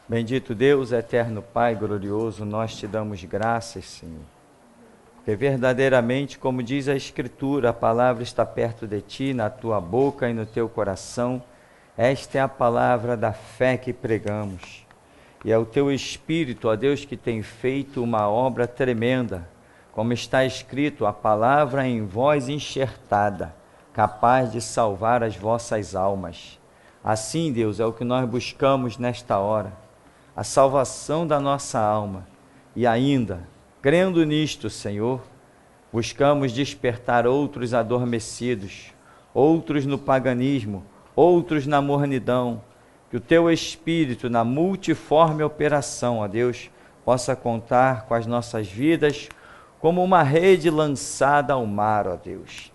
Bendito Deus, eterno Pai glorioso, nós te damos graças, Senhor. Porque verdadeiramente, como diz a Escritura, a palavra está perto de ti, na tua boca e no teu coração. Esta é a palavra da fé que pregamos. E é o teu Espírito, ó Deus, que tem feito uma obra tremenda. Como está escrito, a palavra em vós enxertada, capaz de salvar as vossas almas. Assim, Deus, é o que nós buscamos nesta hora, a salvação da nossa alma. E ainda, crendo nisto, Senhor, buscamos despertar outros adormecidos, outros no paganismo, outros na mornidão, que o teu Espírito, na multiforme operação, ó Deus, possa contar com as nossas vidas como uma rede lançada ao mar, ó Deus,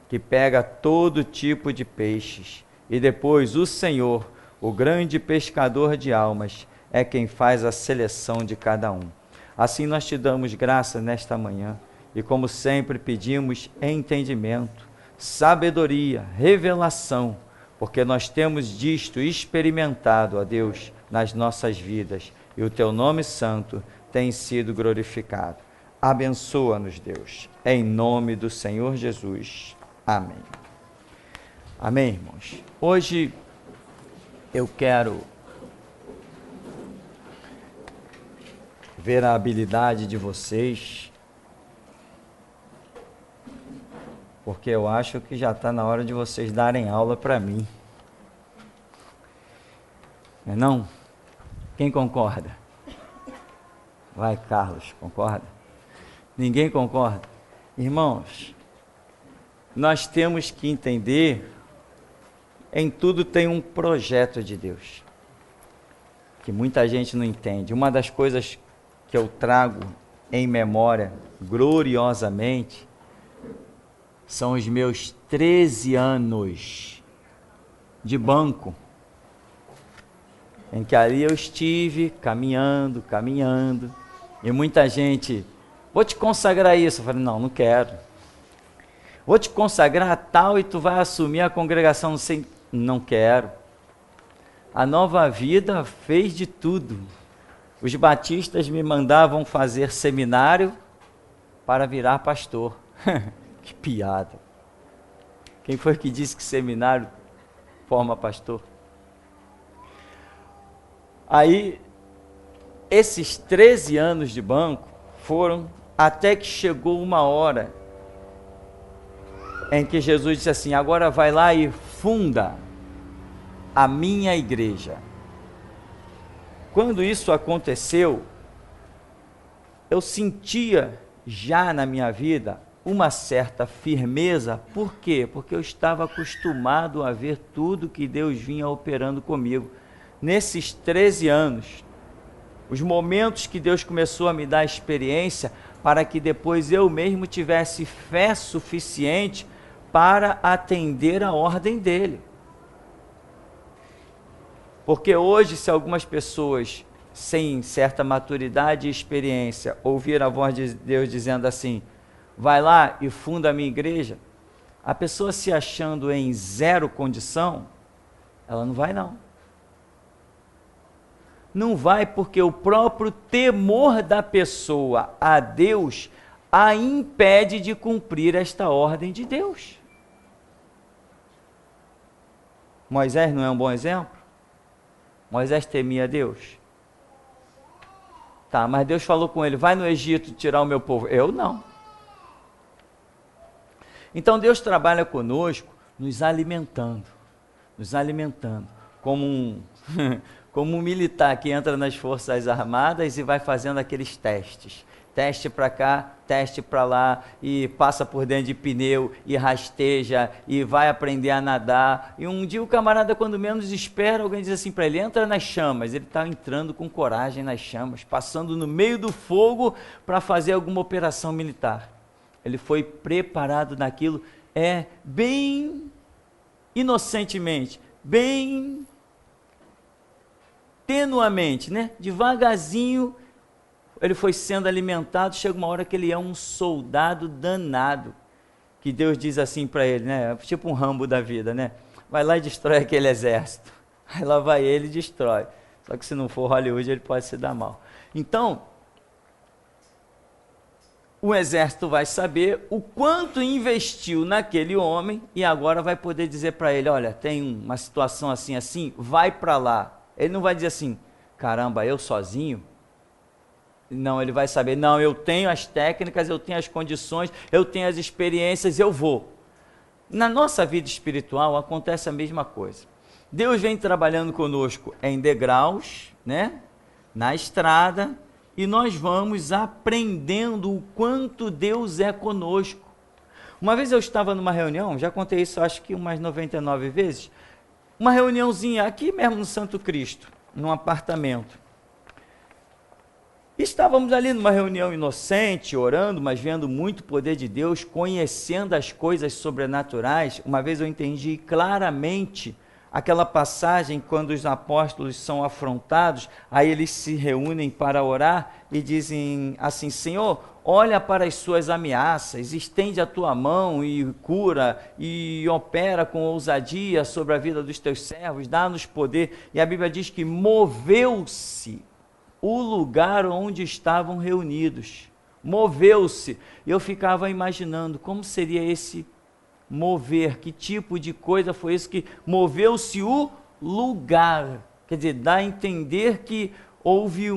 que pega todo tipo de peixes, e depois o Senhor, o grande pescador de almas, é quem faz a seleção de cada um. Assim nós te damos graça nesta manhã, e como sempre pedimos entendimento, sabedoria, revelação, porque nós temos disto experimentado, ó Deus, nas nossas vidas, e o teu nome santo tem sido glorificado. Abençoa-nos, Deus, em nome do Senhor Jesus. Amém. Amém, irmãos. Hoje eu quero ver a habilidade de vocês, porque eu acho que já está na hora de vocês darem aula para mim. Não é não? Quem concorda? Vai, Carlos, concorda? Ninguém concorda? Irmãos, nós temos que entender, em tudo tem um projeto de Deus, que muita gente não entende. Uma das coisas que eu trago em memória gloriosamente são os meus 13 anos de banco, em que ali eu estive caminhando, e muita gente, vou te consagrar isso. Eu falei, não quero. Vou te consagrar tal e tu vai assumir a congregação, não quero. A Nova Vida fez de tudo. Os batistas me mandavam fazer seminário para virar pastor. Que piada. Quem foi que disse que seminário forma pastor? Aí, esses 13 anos de banco foram até que chegou uma hora em que Jesus disse assim, agora vai lá e funda a minha igreja. Quando isso aconteceu, eu sentia já na minha vida uma certa firmeza. Por quê? Porque eu estava acostumado a ver tudo que Deus vinha operando comigo. Nesses 13 anos, os momentos que Deus começou a me dar experiência para que depois eu mesmo tivesse fé suficiente para atender a ordem dele. Porque hoje, se algumas pessoas sem certa maturidade e experiência ouvir a voz de Deus dizendo assim, vai lá e funda a minha igreja, a pessoa se achando em zero condição, ela não vai não. Não vai porque o próprio temor da pessoa a Deus a impede de cumprir esta ordem de Deus. Moisés não é um bom exemplo? Moisés temia Deus. Tá, mas Deus falou com ele, vai no Egito tirar o meu povo. Eu não. Então Deus trabalha conosco nos alimentando, como um militar que entra nas Forças Armadas e vai fazendo aqueles testes. Teste para cá, teste para lá, e passa por dentro de pneu, e rasteja, e vai aprender a nadar. E um dia o camarada, quando menos espera, alguém diz assim para ele, entra nas chamas. Ele está entrando com coragem nas chamas, passando no meio do fogo para fazer alguma operação militar. Ele foi preparado naquilo, bem inocentemente, bem tenuamente, né? Devagarzinho, ele foi sendo alimentado. Chega uma hora que ele é um soldado danado, que Deus diz assim para ele, né? Tipo um Rambo da vida, né? Vai lá e destrói aquele exército. Aí lá vai ele e destrói. Só que se não for Hollywood, ele pode se dar mal. Então, o exército vai saber o quanto investiu naquele homem e agora vai poder dizer para ele, olha, tem uma situação assim, assim, vai para lá. Ele não vai dizer assim, caramba, eu sozinho? Não, ele vai saber, não, eu tenho as técnicas, eu tenho as condições, eu tenho as experiências, eu vou. Na nossa vida espiritual acontece a mesma coisa. Deus vem trabalhando conosco em degraus, né? Na estrada, e nós vamos aprendendo o quanto Deus é conosco. Uma vez eu estava numa reunião, já contei isso acho que umas 99 vezes, uma reuniãozinha aqui mesmo no Santo Cristo, num apartamento. Estávamos ali numa reunião inocente, orando, mas vendo muito o poder de Deus, conhecendo as coisas sobrenaturais. Uma vez eu entendi claramente aquela passagem quando os apóstolos são afrontados, aí eles se reúnem para orar e dizem assim, Senhor, olha para as suas ameaças, estende a tua mão e cura e opera com ousadia sobre a vida dos teus servos, dá-nos poder. E a Bíblia diz que moveu-se o lugar onde estavam reunidos, moveu-se. Eu ficava imaginando como seria esse mover, que tipo de coisa foi isso que moveu-se o lugar, quer dizer, dá a entender que houve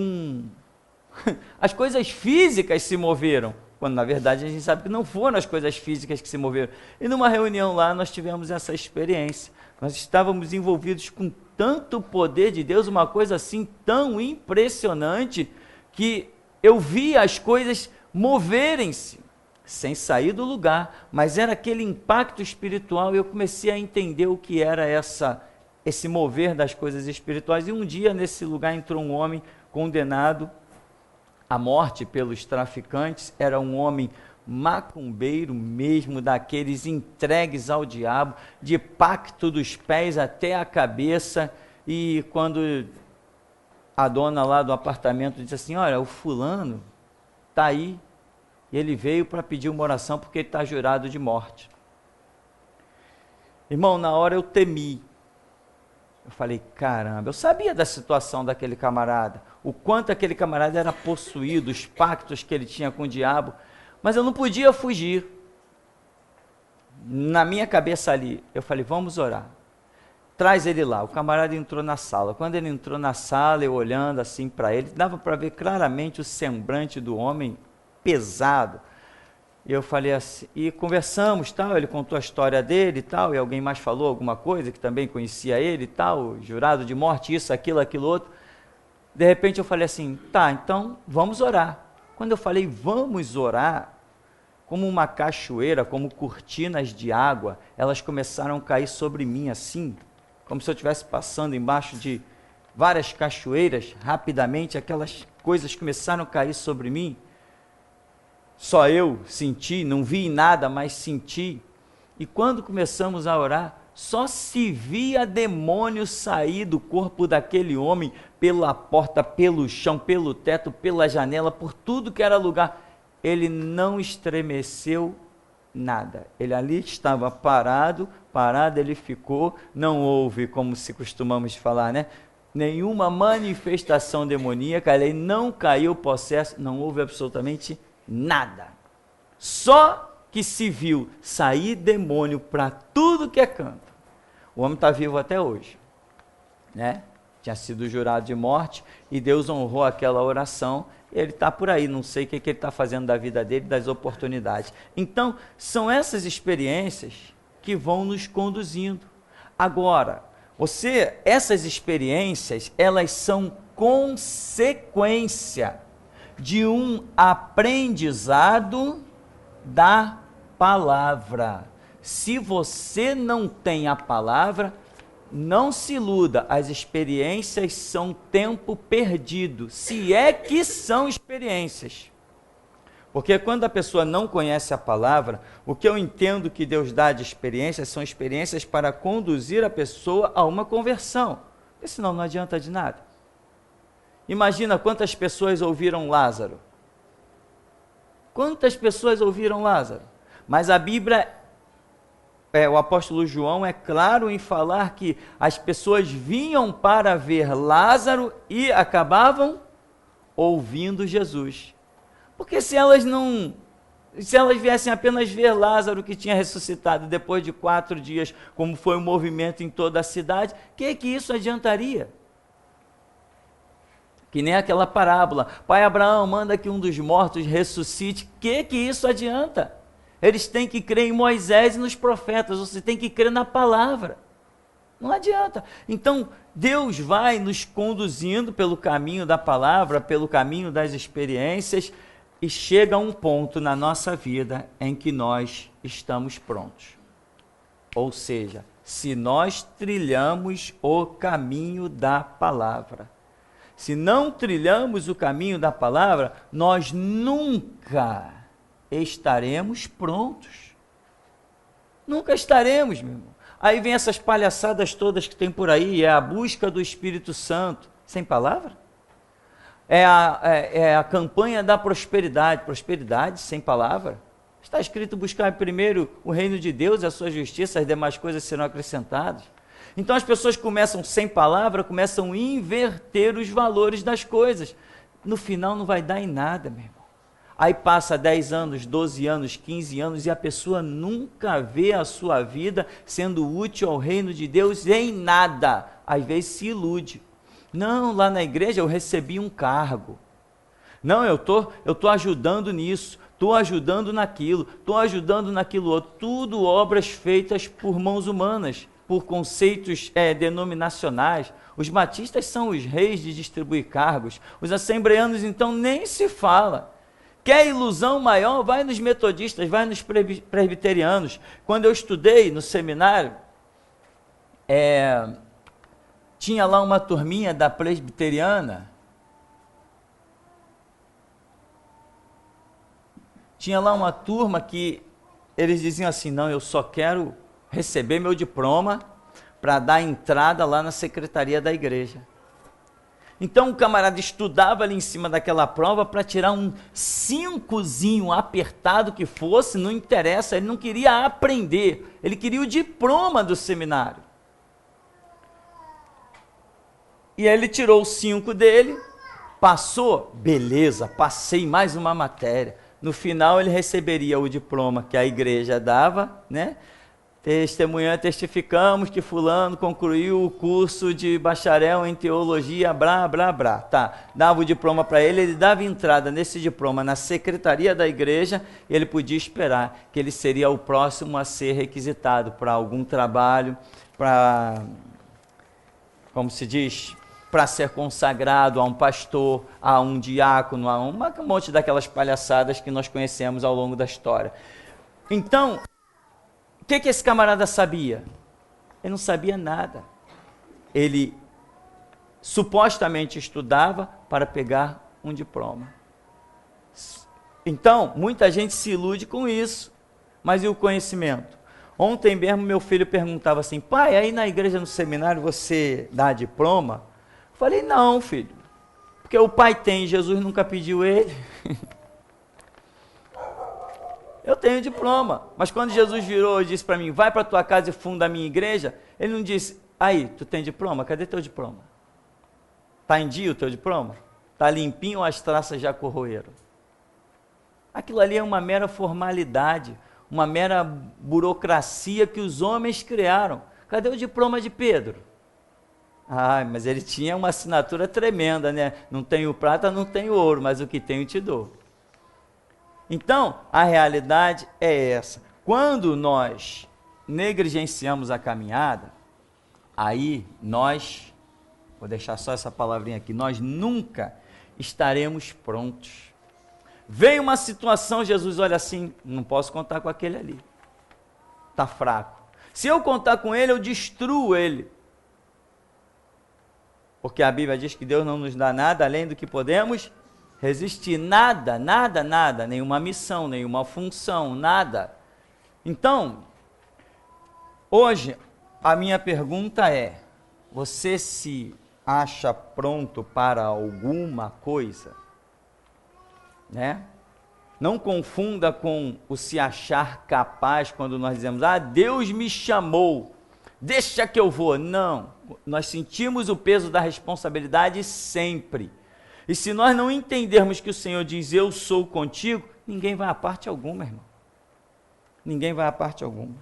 as coisas físicas se moveram, quando na verdade a gente sabe que não foram as coisas físicas que se moveram. E numa reunião lá nós tivemos essa experiência, nós estávamos envolvidos com tanto poder de Deus, uma coisa assim tão impressionante, que eu via as coisas moverem-se, sem sair do lugar, mas era aquele impacto espiritual, e eu comecei a entender o que era esse mover das coisas espirituais. E um dia nesse lugar entrou um homem condenado à morte pelos traficantes, era um homem macumbeiro mesmo, daqueles entregues ao diabo, de pacto dos pés até a cabeça. E quando a dona lá do apartamento disse assim, olha, o fulano está aí, e ele veio para pedir uma oração porque ele está jurado de morte. Irmão, na hora eu temi. Eu falei, caramba, eu sabia da situação daquele camarada, o quanto aquele camarada era possuído, os pactos que ele tinha com o diabo, mas eu não podia fugir. Na minha cabeça ali, eu falei, vamos orar. Traz ele lá. O camarada entrou na sala. Quando ele entrou na sala, eu olhando assim para ele, dava para ver claramente o semblante do homem pesado. E eu falei assim, e conversamos, tal, ele contou a história dele e tal, e alguém mais falou alguma coisa que também conhecia ele e tal, jurado de morte, isso, aquilo, aquilo outro. De repente eu falei assim, tá, então vamos orar. Quando eu falei vamos orar, como uma cachoeira, como cortinas de água, elas começaram a cair sobre mim assim, como se eu estivesse passando embaixo de várias cachoeiras, rapidamente aquelas coisas começaram a cair sobre mim. Só eu senti, não vi nada, mas senti. E quando começamos a orar, só se via demônio sair do corpo daquele homem, pela porta, pelo chão, pelo teto, pela janela, por tudo que era lugar. Ele não estremeceu nada. Ele ali estava parado ele ficou, não houve, como se costumamos falar, né? Nenhuma manifestação demoníaca, ele não caiu possesso, não houve absolutamente nada. Só que se viu sair demônio para tudo que é canto. O homem está vivo até hoje, né? Tinha sido jurado de morte e Deus honrou aquela oração. Ele está por aí, não sei o que ele está fazendo da vida dele, das oportunidades. Então, são essas experiências que vão nos conduzindo. Agora, essas experiências, elas são consequência de um aprendizado da palavra. Se você não tem a palavra, não se iluda, as experiências são tempo perdido, se é que são experiências. Porque quando a pessoa não conhece a palavra, o que eu entendo que Deus dá de experiências são experiências para conduzir a pessoa a uma conversão, porque senão não adianta de nada. Imagina quantas pessoas ouviram Lázaro. Quantas pessoas ouviram Lázaro? Mas a Bíblia o apóstolo João é claro em falar que as pessoas vinham para ver Lázaro e acabavam ouvindo Jesus. Porque se elas viessem apenas ver Lázaro que tinha ressuscitado depois de 4 dias, como foi o movimento em toda a cidade, que isso adiantaria? Que nem aquela parábola, pai Abraão, manda que um dos mortos ressuscite, que isso adianta? Eles têm que crer em Moisés e nos profetas, você tem que crer na palavra. Não adianta. Então, Deus vai nos conduzindo pelo caminho da palavra, pelo caminho das experiências, e chega a um ponto na nossa vida em que nós estamos prontos. Ou seja, se nós trilhamos o caminho da palavra. Se não trilhamos o caminho da palavra, nós nunca estaremos prontos. Nunca estaremos, meu irmão. Aí vem essas palhaçadas todas que tem por aí, é a busca do Espírito Santo, sem palavra? É a campanha da prosperidade sem palavra? Está escrito buscar primeiro o reino de Deus e a sua justiça, as demais coisas serão acrescentadas. Então as pessoas começam sem palavra, começam a inverter os valores das coisas. No final não vai dar em nada, meu irmão. Aí passa 10 anos, 12 anos, 15 anos e a pessoa nunca vê a sua vida sendo útil ao reino de Deus em nada. Às vezes se ilude. Não, lá na igreja eu recebi um cargo. Não, eu tô ajudando nisso, estou ajudando naquilo outro. Tudo obras feitas por mãos humanas, por conceitos denominacionais. Os batistas são os reis de distribuir cargos. Os assembleanos, então, nem se fala. Quer ilusão maior? Vai nos metodistas, vai nos presbiterianos. Quando eu estudei no seminário, tinha lá uma turminha da presbiteriana. Tinha lá uma turma que eles diziam assim, não, eu só quero receber meu diploma para dar entrada lá na secretaria da igreja. Então o camarada estudava ali em cima daquela prova para tirar um 5zinho apertado que fosse, não interessa, ele não queria aprender, ele queria o diploma do seminário. E aí ele tirou o 5 dele, passou, beleza, passei mais uma matéria. No final ele receberia o diploma que a igreja dava, né? Testificamos que fulano concluiu o curso de bacharel em teologia, blá, blá, blá. Tá, dava o diploma para ele, ele dava entrada nesse diploma na secretaria da igreja, e ele podia esperar que ele seria o próximo a ser requisitado para algum trabalho, para, como se diz, para ser consagrado a um pastor, a um diácono, a um monte daquelas palhaçadas que nós conhecemos ao longo da história. Então, o que esse camarada sabia? Ele não sabia nada. Ele supostamente estudava para pegar um diploma. Então, muita gente se ilude com isso. Mas e o conhecimento? Ontem mesmo meu filho perguntava assim, pai, aí na igreja, no seminário, você dá diploma? Eu falei, não, filho. Porque o pai tem, Jesus nunca pediu ele. Eu tenho diploma, mas quando Jesus virou e disse para mim, vai para tua casa e funda a minha igreja, ele não disse, aí, tu tem diploma? Cadê teu diploma? Está em dia o teu diploma? Está limpinho ou as traças já corroeram? Aquilo ali é uma mera formalidade, uma mera burocracia que os homens criaram. Cadê o diploma de Pedro? Ah, mas ele tinha uma assinatura tremenda, né? Não tenho prata, não tenho ouro, mas o que tenho te dou. Então, a realidade é essa. Quando nós negligenciamos a caminhada, aí nós, vou deixar só essa palavrinha aqui, nós nunca estaremos prontos. Vem uma situação, Jesus olha assim, não posso contar com aquele ali. Está fraco. Se eu contar com ele, eu destruo ele. Porque a Bíblia diz que Deus não nos dá nada além do que podemos resistir. Nada, nada, nada. Nenhuma missão, nenhuma função, nada. Então, hoje, a minha pergunta é, você se acha pronto para alguma coisa? Né? Não confunda com o se achar capaz quando nós dizemos, ah, Deus me chamou, deixa que eu vou. Não, nós sentimos o peso da responsabilidade sempre. E se nós não entendermos que o Senhor diz, eu sou contigo, ninguém vai a parte alguma, irmão. Ninguém vai a parte alguma.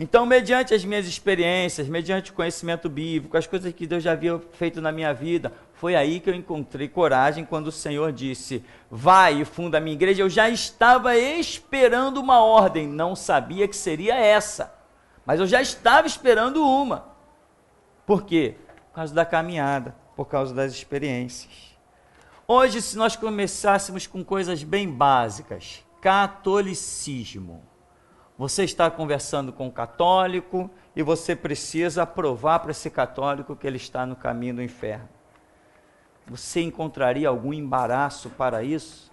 Então, mediante as minhas experiências, mediante o conhecimento bíblico, as coisas que Deus já havia feito na minha vida, foi aí que eu encontrei coragem quando o Senhor disse, vai e funda a minha igreja. Eu já estava esperando uma ordem, não sabia que seria essa, mas eu já estava esperando uma. Por quê? Por causa da caminhada, por causa das experiências. Hoje, se nós começássemos com coisas bem básicas, catolicismo. Você está conversando com um católico e você precisa provar para esse católico que ele está no caminho do inferno. Você encontraria algum embaraço para isso?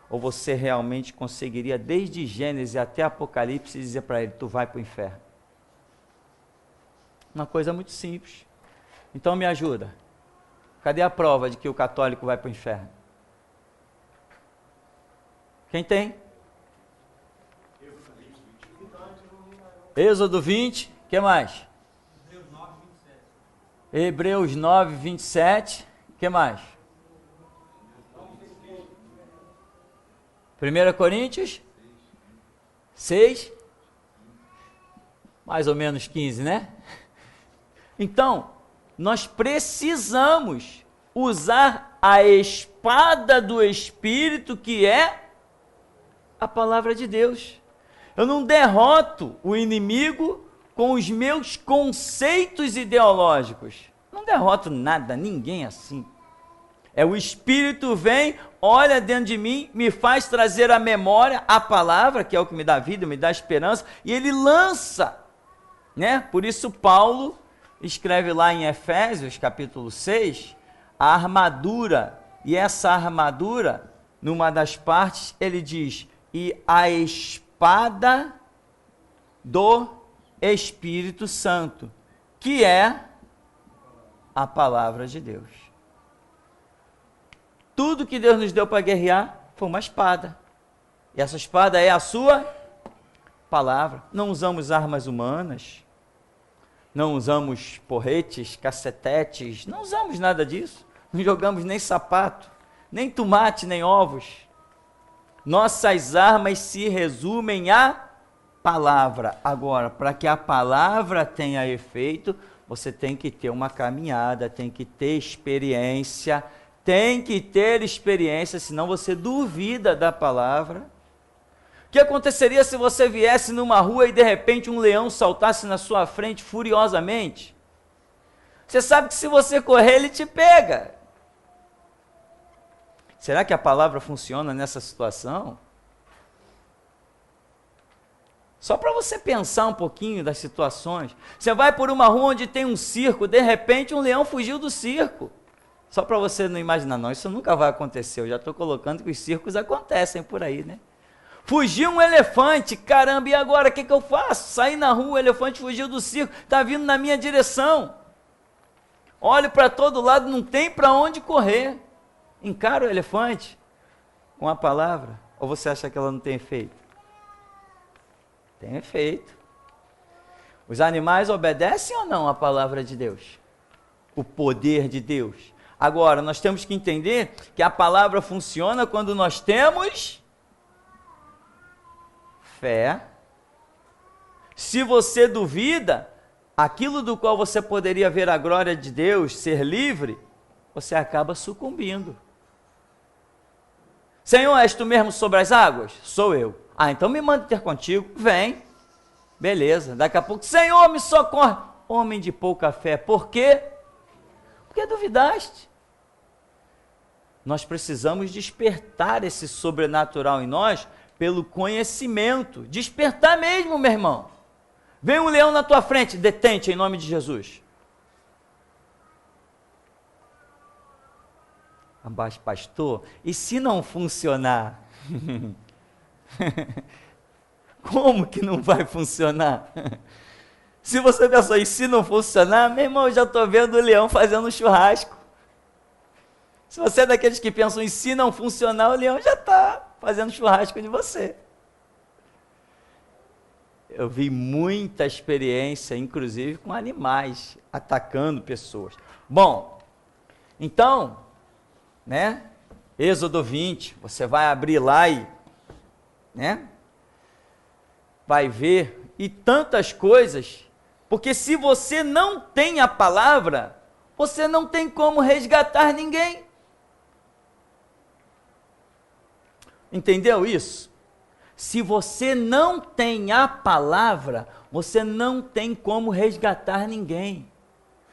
Ou você realmente conseguiria, desde Gênesis até Apocalipse, dizer para ele, tu vai para o inferno? Uma coisa muito simples. Então me ajuda. Cadê a prova de que o católico vai para o inferno? Quem tem? Êxodo 20, o que mais? Hebreus 9, 27, o que mais? 1 Coríntios 6, mais ou menos 15, né? Então, nós precisamos usar a espada do Espírito, que é a palavra de Deus. Eu não derroto o inimigo com os meus conceitos ideológicos. Não derroto nada, ninguém assim. É o Espírito vem, olha dentro de mim, me faz trazer à memória a palavra, que é o que me dá vida, me dá esperança, e ele lança, né? Por isso Paulo escreve lá em Efésios, capítulo 6, a armadura, e essa armadura, numa das partes, ele diz, e a espada do Espírito Santo, que é a palavra de Deus. Tudo que Deus nos deu para guerrear foi uma espada. E essa espada é a sua palavra. Não usamos armas humanas, não usamos porretes, cacetetes, não usamos nada disso. Não jogamos nem sapato, nem tomate, nem ovos. Nossas armas se resumem à palavra. Agora, para que a palavra tenha efeito, você tem que ter uma caminhada, tem que ter experiência, senão você duvida da palavra. O que aconteceria se você viesse numa rua e de repente um leão saltasse na sua frente furiosamente? Você sabe que se você correr, ele te pega. Será que a palavra funciona nessa situação? Só para você pensar um pouquinho das situações. Você vai por uma rua onde tem um circo, de repente um leão fugiu do circo. Só para você não imaginar, não, isso nunca vai acontecer. Eu já estou colocando que os circos acontecem por aí, né? Fugiu um elefante, caramba, e agora o que eu faço? Saí na rua, o elefante fugiu do circo, está vindo na minha direção. Olho para todo lado, não tem para onde correr. Encara o elefante com a palavra, ou você acha que ela não tem efeito? Tem efeito. Os animais obedecem ou não à palavra de Deus? O poder de Deus. Agora, nós temos que entender que a palavra funciona quando nós temos fé. Se você duvida, aquilo do qual você poderia ver a glória de Deus, ser livre, você acaba sucumbindo. Senhor, és tu mesmo sobre as águas? Sou eu. Ah, então me manda ter contigo. Vem. Beleza. Daqui a pouco, Senhor, me socorre. Homem de pouca fé. Por quê? Porque duvidaste. Nós precisamos despertar esse sobrenatural em nós pelo conhecimento. Despertar mesmo, meu irmão. Vem um leão na tua frente, detente em nome de Jesus. Abaixo, pastor, e se não funcionar? Como que não vai funcionar? Se você pensou, e se não funcionar, meu irmão, eu já estou vendo o leão fazendo um churrasco. Se você é daqueles que pensam, e se não funcionar, o leão já está fazendo churrasco de você. Eu vi muita experiência, inclusive com animais, atacando pessoas. Bom, então, né? Êxodo 20, você vai abrir lá e, né? Vai ver, e tantas coisas, porque se você não tem a palavra, você não tem como resgatar ninguém. Entendeu isso? Se você não tem a palavra, você não tem como resgatar ninguém.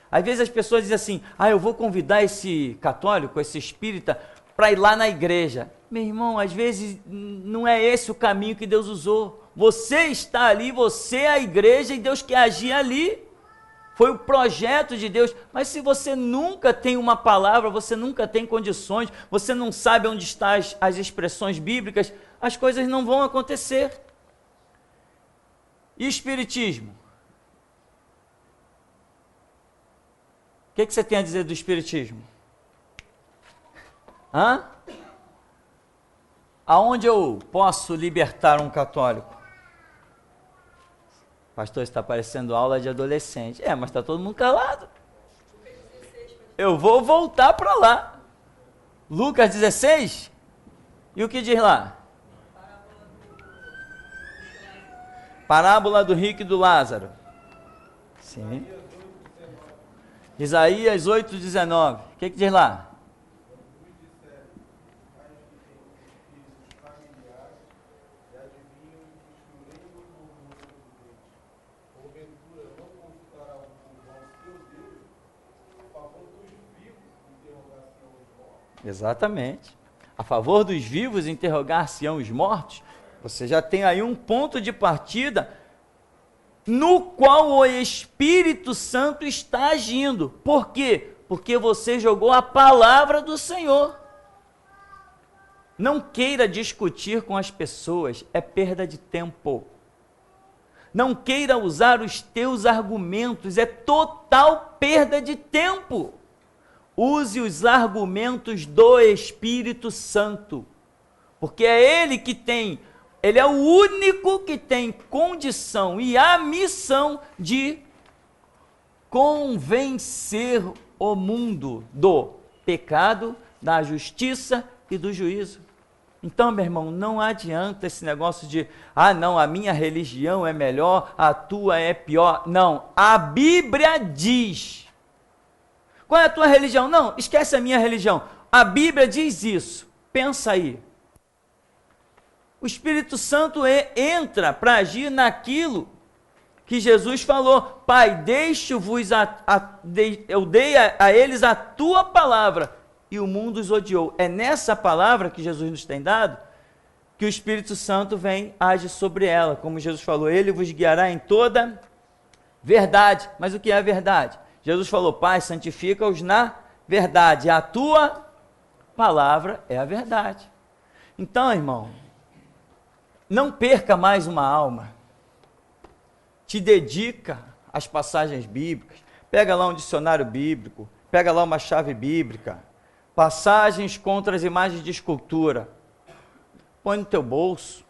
Às vezes as pessoas dizem assim, eu vou convidar esse católico, esse espírita, para ir lá na igreja. Meu irmão, às vezes não é esse o caminho que Deus usou. Você está ali, você é a igreja e Deus quer agir ali. Foi o projeto de Deus. Mas se você nunca tem uma palavra, você nunca tem condições, você não sabe onde estão as expressões bíblicas, as coisas não vão acontecer. E espiritismo? O que você tem a dizer do espiritismo? Aonde eu posso libertar um católico? Pastor, está parecendo aula de adolescente. Mas está todo mundo calado. Eu vou voltar para lá. Lucas 16? E o que diz lá? Parábola do rico e do Lázaro. Sim. Isaías 8:19. O que diz lá? Exatamente. A favor dos vivos interrogar-se-ão os mortos. Você já tem aí um ponto de partida no qual o Espírito Santo está agindo. Por quê? Porque você jogou a palavra do Senhor. Não queira discutir com as pessoas, é perda de tempo. Não queira usar os teus argumentos, é total perda de tempo. Use os argumentos do Espírito Santo, porque é Ele que tem, Ele é o único que tem condição e a missão de convencer o mundo do pecado, da justiça e do juízo. Então, meu irmão, não adianta esse negócio de, não, a minha religião é melhor, a tua é pior. Não, a Bíblia diz. Qual é a tua religião? Não, esquece a minha religião. A Bíblia diz isso. Pensa aí. O Espírito Santo entra para agir naquilo que Jesus falou. Pai, deixo-vos, eu dei a eles a tua palavra e o mundo os odiou. É nessa palavra que Jesus nos tem dado que o Espírito Santo vem, age sobre ela. Como Jesus falou, ele vos guiará em toda verdade. Mas o que é a verdade? Jesus falou, Pai, santifica-os na verdade. A tua palavra é a verdade. Então, irmão, não perca mais uma alma. Te dedica às passagens bíblicas. Pega lá um dicionário bíblico. Pega lá uma chave bíblica. Passagens contra as imagens de escultura. Põe no teu bolso,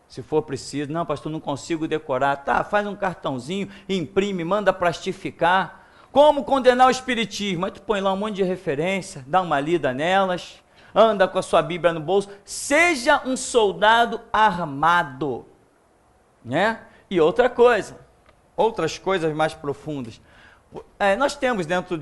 se for preciso. Não, pastor, não consigo decorar. Tá, faz um cartãozinho, imprime, manda plastificar. Como condenar o espiritismo? Aí tu põe lá um monte de referência, dá uma lida nelas, anda com a sua Bíblia no bolso. Seja um soldado armado, né? E outra coisa, outras coisas mais profundas. Nós temos dentro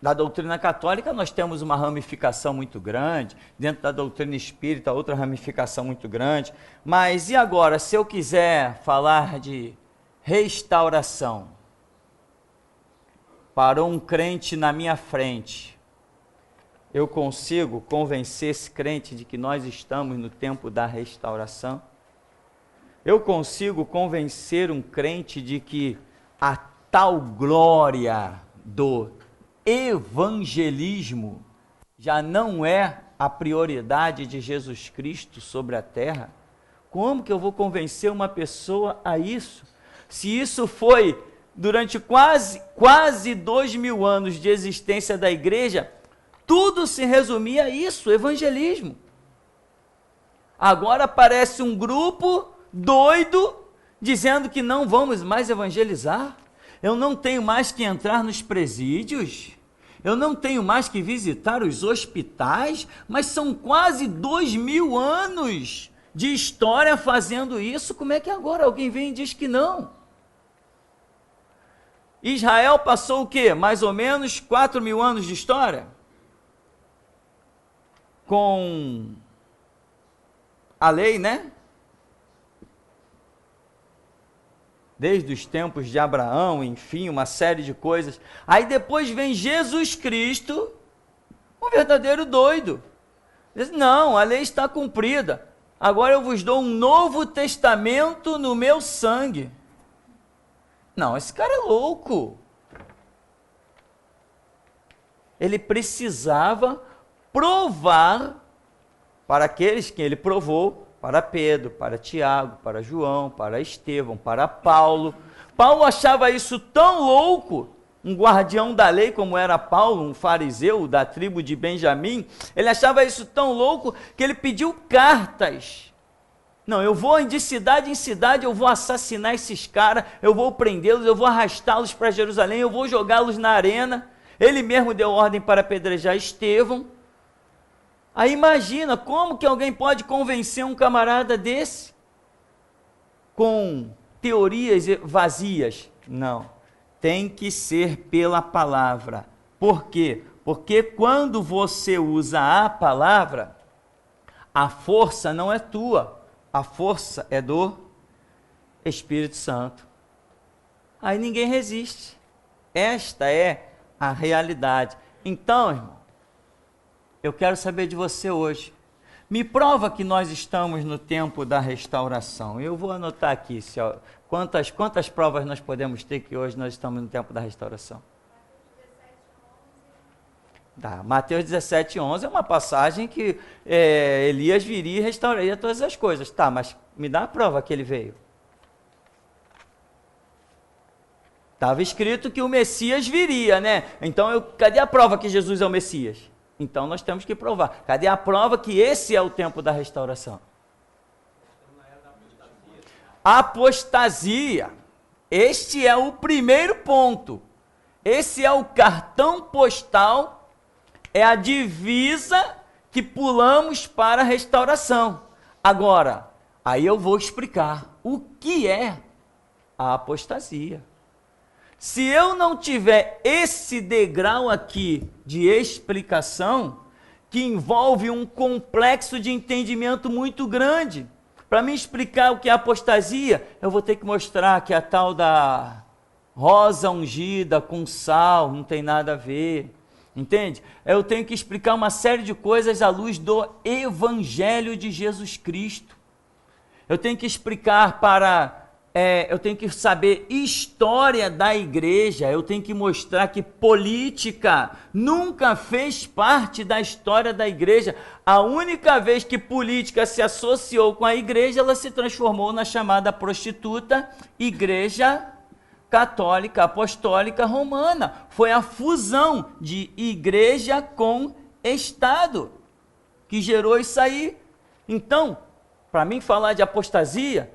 da doutrina católica, nós temos uma ramificação muito grande, dentro da doutrina espírita, outra ramificação muito grande. Mas e agora, se eu quiser falar de restauração? Parou um crente na minha frente, eu consigo convencer esse crente de que nós estamos no tempo da restauração? Eu consigo convencer um crente de que a tal glória do evangelismo já não é a prioridade de Jesus Cristo sobre a terra? Como que eu vou convencer uma pessoa a isso? Se isso foi durante quase 2000 anos de existência da igreja, tudo se resumia a isso, evangelismo. Agora aparece um grupo doido dizendo que não vamos mais evangelizar. Eu não tenho mais que entrar nos presídios. Eu não tenho mais que visitar os hospitais. Mas são quase 2000 anos de história fazendo isso. Como é que agora alguém vem e diz que não? Israel passou o quê? Mais ou menos 4000 anos de história? Com a lei, né? Desde os tempos de Abraão, enfim, uma série de coisas. Aí depois vem Jesus Cristo, um verdadeiro doido. Diz, não, a lei está cumprida. Agora eu vos dou um novo testamento no meu sangue. Não, esse cara é louco. Ele precisava provar para aqueles que ele provou, para Pedro, para Tiago, para João, para Estevão, para Paulo. Paulo achava isso tão louco, um guardião da lei como era Paulo, um fariseu da tribo de Benjamim, ele achava isso tão louco que ele pediu cartas. Não, eu vou de cidade em cidade, eu vou assassinar esses caras, eu vou prendê-los, eu vou arrastá-los para Jerusalém, eu vou jogá-los na arena. Ele mesmo deu ordem para apedrejar Estevão. Aí imagina, como que alguém pode convencer um camarada desse? Com teorias vazias? Não, tem que ser pela palavra. Por quê? Porque quando você usa a palavra, a força não é tua, a força é do Espírito Santo. Aí ninguém resiste. Esta é a realidade. Então, irmão, eu quero saber de você hoje. Me prova que nós estamos no tempo da restauração. Eu vou anotar aqui quantas provas nós podemos ter que hoje nós estamos no tempo da restauração. Tá, Mateus 17:11 é uma passagem que Elias viria e restauraria todas as coisas. Tá, mas me dá a prova que ele veio. Estava escrito que o Messias viria, né? Então, cadê a prova que Jesus é o Messias? Então, nós temos que provar. Cadê a prova que esse é o tempo da restauração? Apostasia. Este é o primeiro ponto. Esse é o cartão postal, é a divisa que pulamos para a restauração. Agora, aí eu vou explicar o que é a apostasia. Se eu não tiver esse degrau aqui de explicação, que envolve um complexo de entendimento muito grande, para me explicar o que é apostasia, eu vou ter que mostrar que a tal da rosa ungida com sal não tem nada a ver, entende? Eu tenho que explicar uma série de coisas à luz do Evangelho de Jesus Cristo. Eu tenho que explicar eu tenho que saber história da igreja, eu tenho que mostrar que política nunca fez parte da história da igreja. A única vez que política se associou com a igreja, ela se transformou na chamada prostituta Igreja Católica Apostólica Romana. Foi a fusão de igreja com Estado que gerou isso aí. Então, para mim falar de apostasia,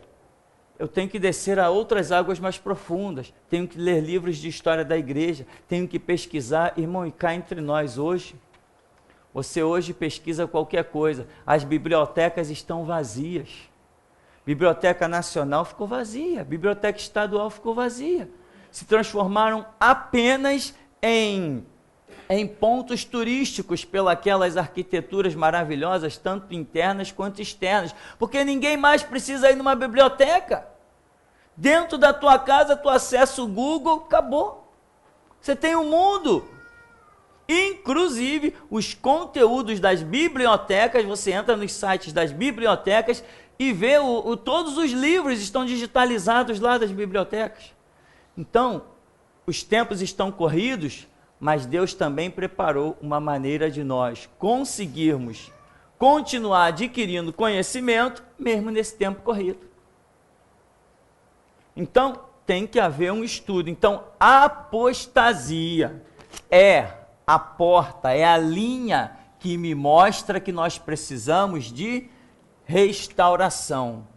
eu tenho que descer a outras águas mais profundas, tenho que ler livros de história da igreja, tenho que pesquisar, irmão, e cá entre nós hoje, você hoje pesquisa qualquer coisa, as bibliotecas estão vazias, Biblioteca Nacional ficou vazia, Biblioteca Estadual ficou vazia, se transformaram apenas em pontos turísticos pelas arquiteturas maravilhosas, tanto internas quanto externas, porque ninguém mais precisa ir numa biblioteca. Dentro da tua casa, tu acessa o Google, acabou. Você tem um mundo. Inclusive, os conteúdos das bibliotecas, você entra nos sites das bibliotecas e vê todos os livros estão digitalizados lá das bibliotecas. Então, os tempos estão corridos, mas Deus também preparou uma maneira de nós conseguirmos continuar adquirindo conhecimento, mesmo nesse tempo corrido. Então, tem que haver um estudo. Então, a apostasia é a porta, é a linha que me mostra que nós precisamos de restauração,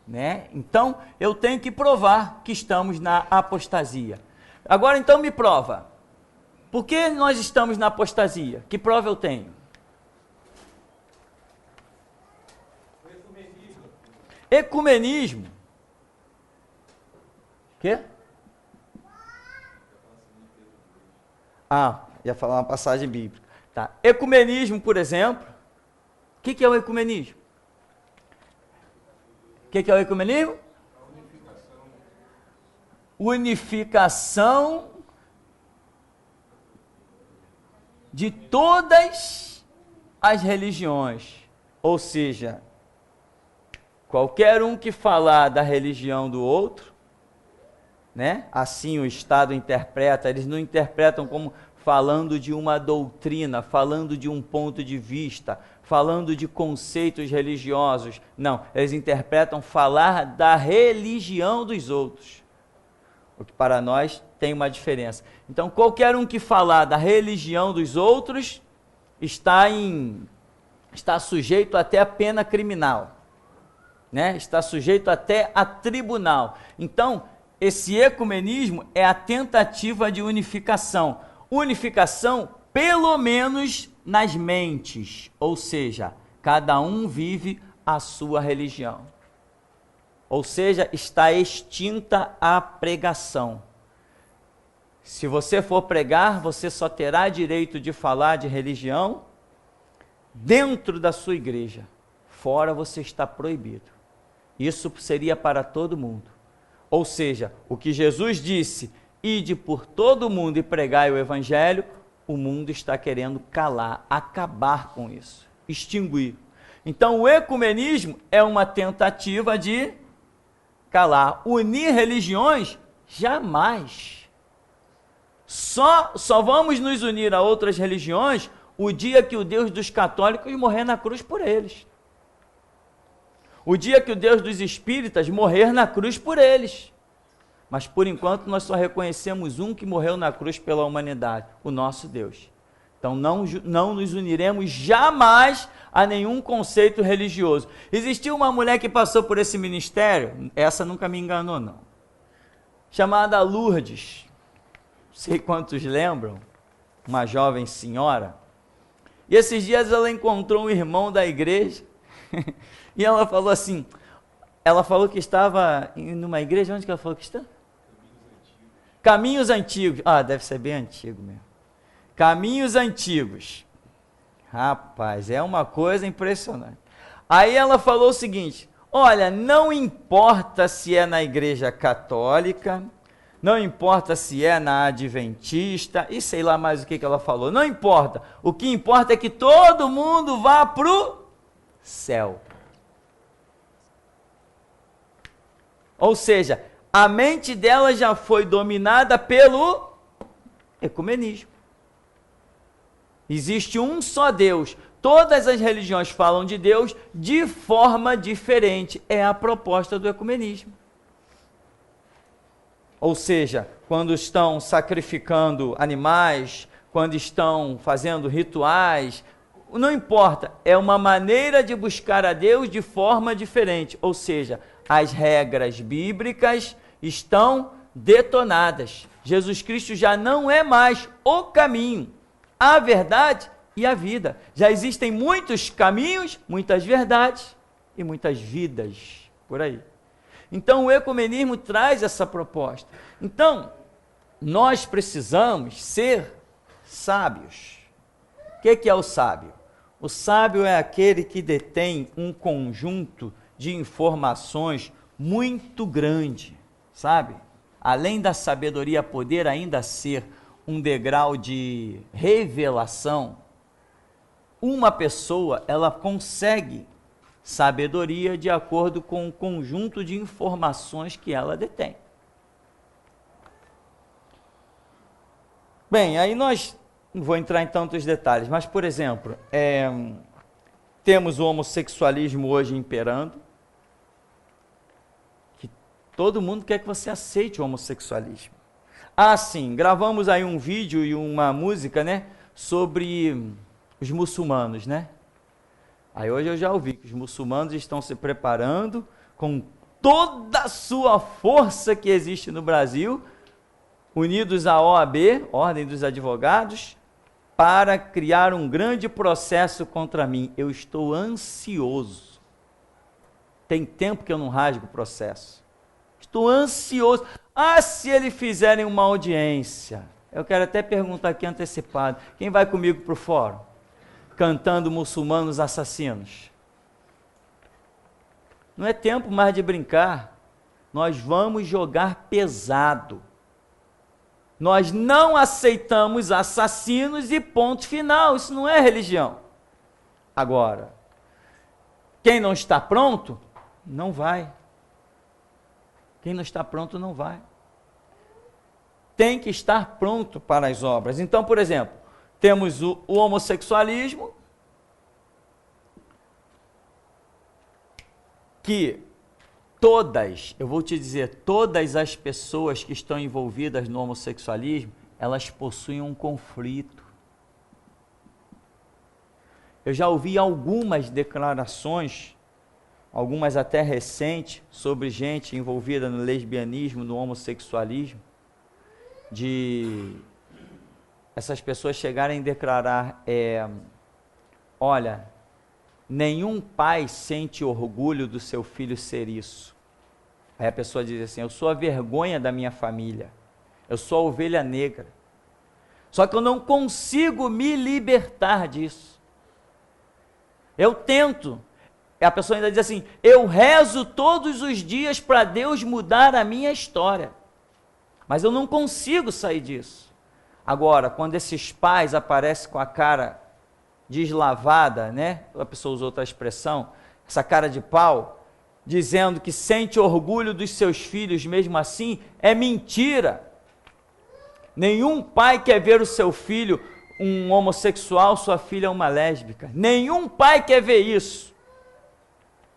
né? Então, eu tenho que provar que estamos na apostasia. Agora, então, me prova. Por que nós estamos na apostasia? Que prova eu tenho? Ecumenismo. Quê? Ia falar uma passagem bíblica. Tá. Ecumenismo, por exemplo. O que é o ecumenismo? O que é o ecumenismo? Unificação de todas as religiões. Ou seja, qualquer um que falar da religião do outro, né? Assim o Estado interpreta, eles não interpretam como falando de uma doutrina, falando de um ponto de vista, falando de conceitos religiosos. Não, eles interpretam falar da religião dos outros. O que para nós tem uma diferença. Então, qualquer um que falar da religião dos outros está sujeito até a pena criminal, né? Está sujeito até a tribunal. Então, esse ecumenismo é a tentativa de unificação. Unificação, pelo menos nas mentes, ou seja, cada um vive a sua religião. Ou seja, está extinta a pregação. Se você for pregar, você só terá direito de falar de religião dentro da sua igreja. Fora você está proibido. Isso seria para todo mundo. Ou seja, o que Jesus disse, ide por todo mundo e pregai o evangelho, o mundo está querendo calar, acabar com isso, extinguir. Então o ecumenismo é uma tentativa de calar. Unir religiões? Jamais. Só vamos nos unir a outras religiões o dia que o Deus dos católicos morrer na cruz por eles. O dia que o Deus dos espíritas morrer na cruz por eles. Mas por enquanto nós só reconhecemos um que morreu na cruz pela humanidade, o nosso Deus. Então não nos uniremos jamais a nenhum conceito religioso. Existiu uma mulher que passou por esse ministério, essa nunca me enganou não, chamada Lourdes, não sei quantos lembram, uma jovem senhora, e esses dias ela encontrou um irmão da igreja, e ela falou assim, ela falou que estava numa igreja, onde que ela falou que está? Caminhos Antigos. Deve ser bem antigo mesmo. Caminhos Antigos. Rapaz, é uma coisa impressionante. Aí ela falou o seguinte, olha, não importa se é na igreja católica, não importa se é na adventista, e sei lá mais o que ela falou, não importa. O que importa é que todo mundo vá para o céu. Ou seja, a mente dela já foi dominada pelo ecumenismo. Existe um só Deus. Todas as religiões falam de Deus de forma diferente. É a proposta do ecumenismo. Ou seja, quando estão sacrificando animais, quando estão fazendo rituais, não importa, é uma maneira de buscar a Deus de forma diferente. Ou seja, as regras bíblicas estão detonadas. Jesus Cristo já não é mais o caminho, a verdade e a vida. Já existem muitos caminhos, muitas verdades e muitas vidas por aí. Então o ecumenismo traz essa proposta. Então, nós precisamos ser sábios. O que é o sábio? O sábio é aquele que detém um conjunto de informações muito grande, sabe? Além da sabedoria poder ainda ser um degrau de revelação, uma pessoa, ela consegue sabedoria de acordo com o conjunto de informações que ela detém. Bem, aí nós, não vou entrar em tantos detalhes, mas, por exemplo, temos o homossexualismo hoje imperando, que todo mundo quer que você aceite o homossexualismo. Sim, gravamos aí um vídeo e uma música, né, sobre os muçulmanos, né? Aí hoje eu já ouvi que os muçulmanos estão se preparando com toda a sua força que existe no Brasil, unidos à OAB, Ordem dos Advogados, para criar um grande processo contra mim. Eu estou ansioso. Tem tempo que eu não rasgo o processo. Estou ansioso. Ah, se eles fizerem uma audiência. Eu quero até perguntar aqui antecipado. Quem vai comigo para o fórum? Cantando muçulmanos assassinos. Não é tempo mais de brincar. Nós vamos jogar pesado. Nós não aceitamos assassinos e ponto final. Isso não é religião. Agora, quem não está pronto, não vai. Quem não está pronto, não vai. Tem que estar pronto para as obras. Então, por exemplo, temos o homossexualismo, que todas, eu vou te dizer, todas as pessoas que estão envolvidas no homossexualismo, elas possuem um conflito. Eu já ouvi algumas declarações, algumas até recentes, sobre gente envolvida no lesbianismo, no homossexualismo, de essas pessoas chegarem a declarar, olha, nenhum pai sente orgulho do seu filho ser isso. Aí a pessoa diz assim, eu sou a vergonha da minha família, eu sou a ovelha negra, só que eu não consigo me libertar disso. Eu tento, a pessoa ainda diz assim, eu rezo todos os dias para Deus mudar a minha história, mas eu não consigo sair disso. Agora, quando esses pais aparecem com a cara deslavada, né? A pessoa usou outra expressão, essa cara de pau, dizendo que sente orgulho dos seus filhos mesmo assim, é mentira. Nenhum pai quer ver o seu filho um homossexual, sua filha uma lésbica. Nenhum pai quer ver isso.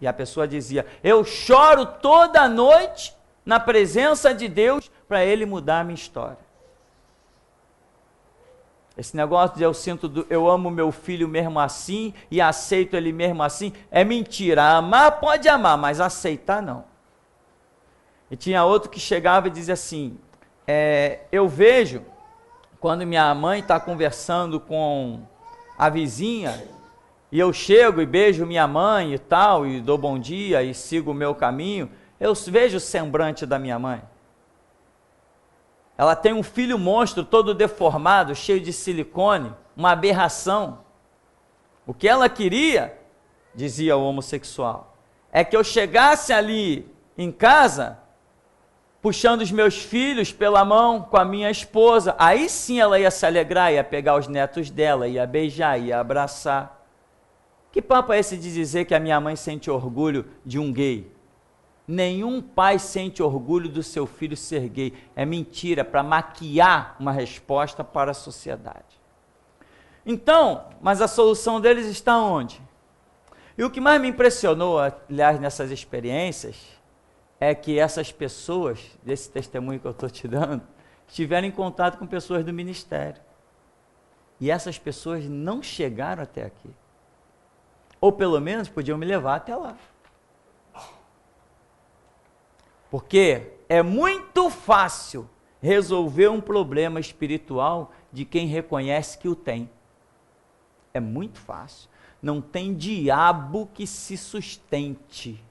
E a pessoa dizia, eu choro toda noite na presença de Deus para Ele mudar a minha história. Esse negócio de eu amo meu filho mesmo assim e aceito ele mesmo assim, é mentira. Amar pode amar, mas aceitar não. E tinha outro que chegava e dizia assim, eu vejo quando minha mãe está conversando com a vizinha, e eu chego e beijo minha mãe e tal, e dou bom dia e sigo o meu caminho, eu vejo o semblante da minha mãe. Ela tem um filho monstro, todo deformado, cheio de silicone, uma aberração. O que ela queria, dizia o homossexual, é que eu chegasse ali em casa, puxando os meus filhos pela mão com a minha esposa. Aí sim ela ia se alegrar, ia pegar os netos dela, ia beijar, ia abraçar. Que papo é esse de dizer que a minha mãe sente orgulho de um gay? Nenhum pai sente orgulho do seu filho ser gay. É mentira, para maquiar uma resposta para a sociedade. Então, mas a solução deles está onde? E o que mais me impressionou, aliás, nessas experiências, é que essas pessoas, desse testemunho que eu estou te dando, estiveram em contato com pessoas do ministério. E essas pessoas não chegaram até aqui. Ou pelo menos podiam me levar até lá. Porque é muito fácil resolver um problema espiritual de quem reconhece que o tem. É muito fácil. Não tem diabo que se sustente.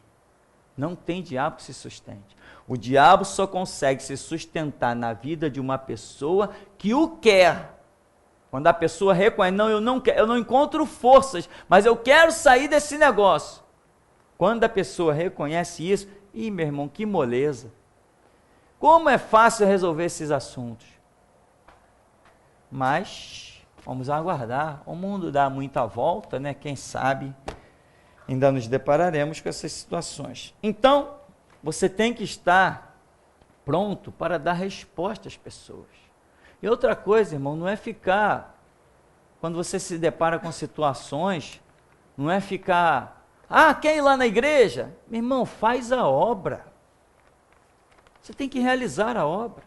Não tem diabo que se sustente. O diabo só consegue se sustentar na vida de uma pessoa que o quer. Quando a pessoa reconhece, não, eu não quero, eu não encontro forças, mas eu quero sair desse negócio. Quando a pessoa reconhece isso, ih, meu irmão, que moleza. Como é fácil resolver esses assuntos. Mas vamos aguardar. O mundo dá muita volta, né? Quem sabe ainda nos depararemos com essas situações. Então, você tem que estar pronto para dar resposta às pessoas. E outra coisa, irmão, não é ficar, quando você se depara com situações, não é ficar, quer ir lá na igreja? Meu irmão, faz a obra. Você tem que realizar a obra.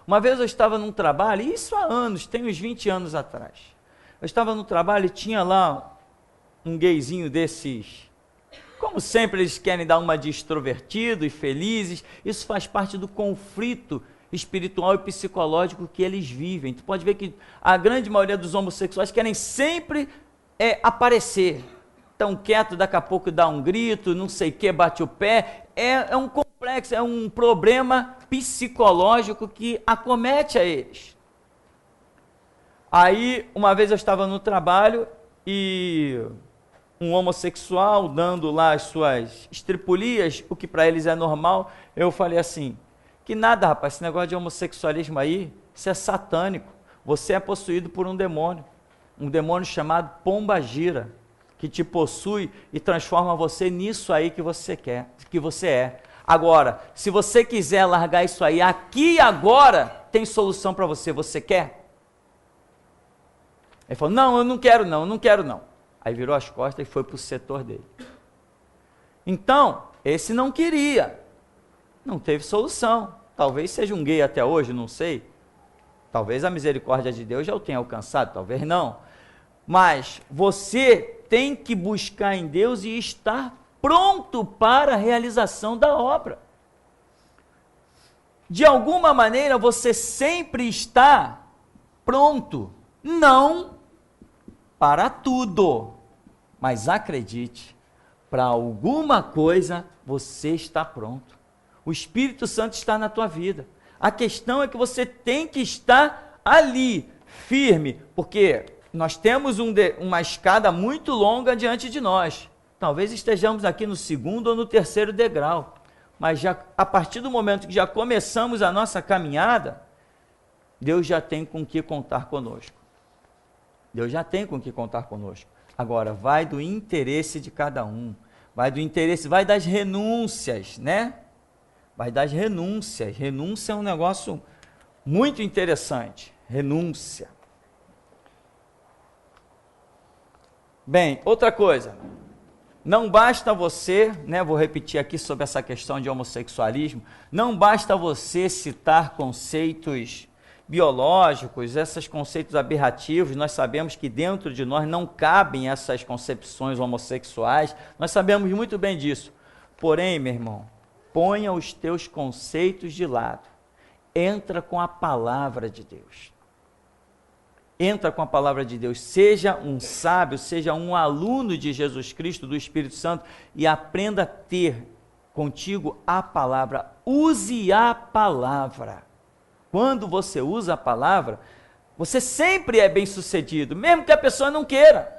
Uma vez eu estava num trabalho, isso há anos, tem uns 20 anos atrás. Eu estava no trabalho e tinha lá um gayzinho desses, como sempre eles querem dar uma de extrovertido e felizes, isso faz parte do conflito espiritual e psicológico que eles vivem. Tu pode ver que a grande maioria dos homossexuais querem sempre aparecer. Estão quietos, daqui a pouco dá um grito, não sei o que, bate o pé. É um complexo, é um problema psicológico que acomete a eles. Aí, uma vez eu estava no trabalho e um homossexual dando lá as suas estripulias, o que para eles é normal, eu falei assim, que nada, rapaz, esse negócio de homossexualismo aí, isso é satânico. Você é possuído por um demônio chamado Pombagira, que te possui e transforma você nisso aí que você quer, que você é. Agora, se você quiser largar isso aí aqui e agora, tem solução para você. Você quer? Ele falou, não, eu não quero não. Aí virou as costas e foi para o setor dele. Então, esse não queria. Não teve solução. Talvez seja um gay até hoje, não sei. Talvez a misericórdia de Deus já o tenha alcançado, talvez não. Mas você tem que buscar em Deus e estar pronto para a realização da obra. De alguma maneira você sempre está pronto. Não para tudo, mas acredite, para alguma coisa você está pronto. O Espírito Santo está na tua vida. A questão é que você tem que estar ali, firme, porque nós temos uma escada muito longa diante de nós. Talvez estejamos aqui no 2º ou no 3º degrau, mas já, a partir do momento que já começamos a nossa caminhada, Deus já tem com que contar conosco. Deus já tem com que contar conosco. Agora, vai do interesse de cada um, vai do interesse, vai das renúncias, né? Vai das renúncias. Renúncia é um negócio muito interessante. Renúncia. Bem, outra coisa. Não basta você, né, vou repetir aqui sobre essa questão de homossexualismo, não basta você citar conceitos biológicos, esses conceitos aberrativos, nós sabemos que dentro de nós não cabem essas concepções homossexuais, nós sabemos muito bem disso. Porém, meu irmão, ponha os teus conceitos de lado, entra com a palavra de Deus. Entra com a palavra de Deus, seja um sábio, seja um aluno de Jesus Cristo, do Espírito Santo, e aprenda a ter contigo a palavra. Use a palavra. Quando você usa a palavra, você sempre é bem-sucedido, mesmo que a pessoa não queira.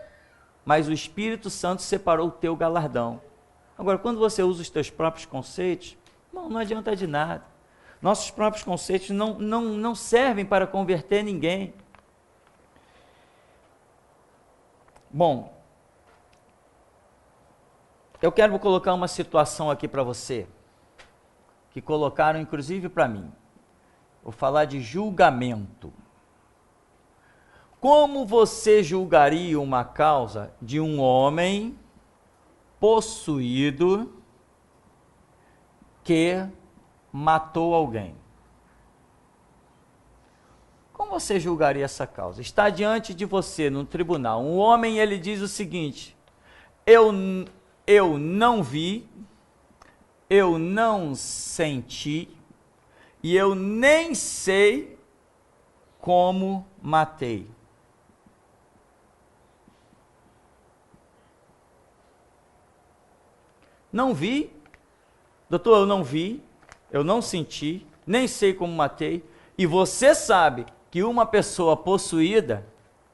Mas o Espírito Santo separou o teu galardão. Agora, quando você usa os teus próprios conceitos, não adianta de nada. Nossos próprios conceitos não servem para converter ninguém. Bom, eu quero colocar uma situação aqui para você, que colocaram inclusive para mim. Vou falar de julgamento. Como você julgaria uma causa de um homem possuído que matou alguém? Como você julgaria essa causa? Está diante de você, no tribunal, um homem, ele diz o seguinte, eu não vi, eu não senti, e eu nem sei como matei. Não vi, doutor, eu não vi, eu não senti, nem sei como matei, e você sabe que uma pessoa possuída,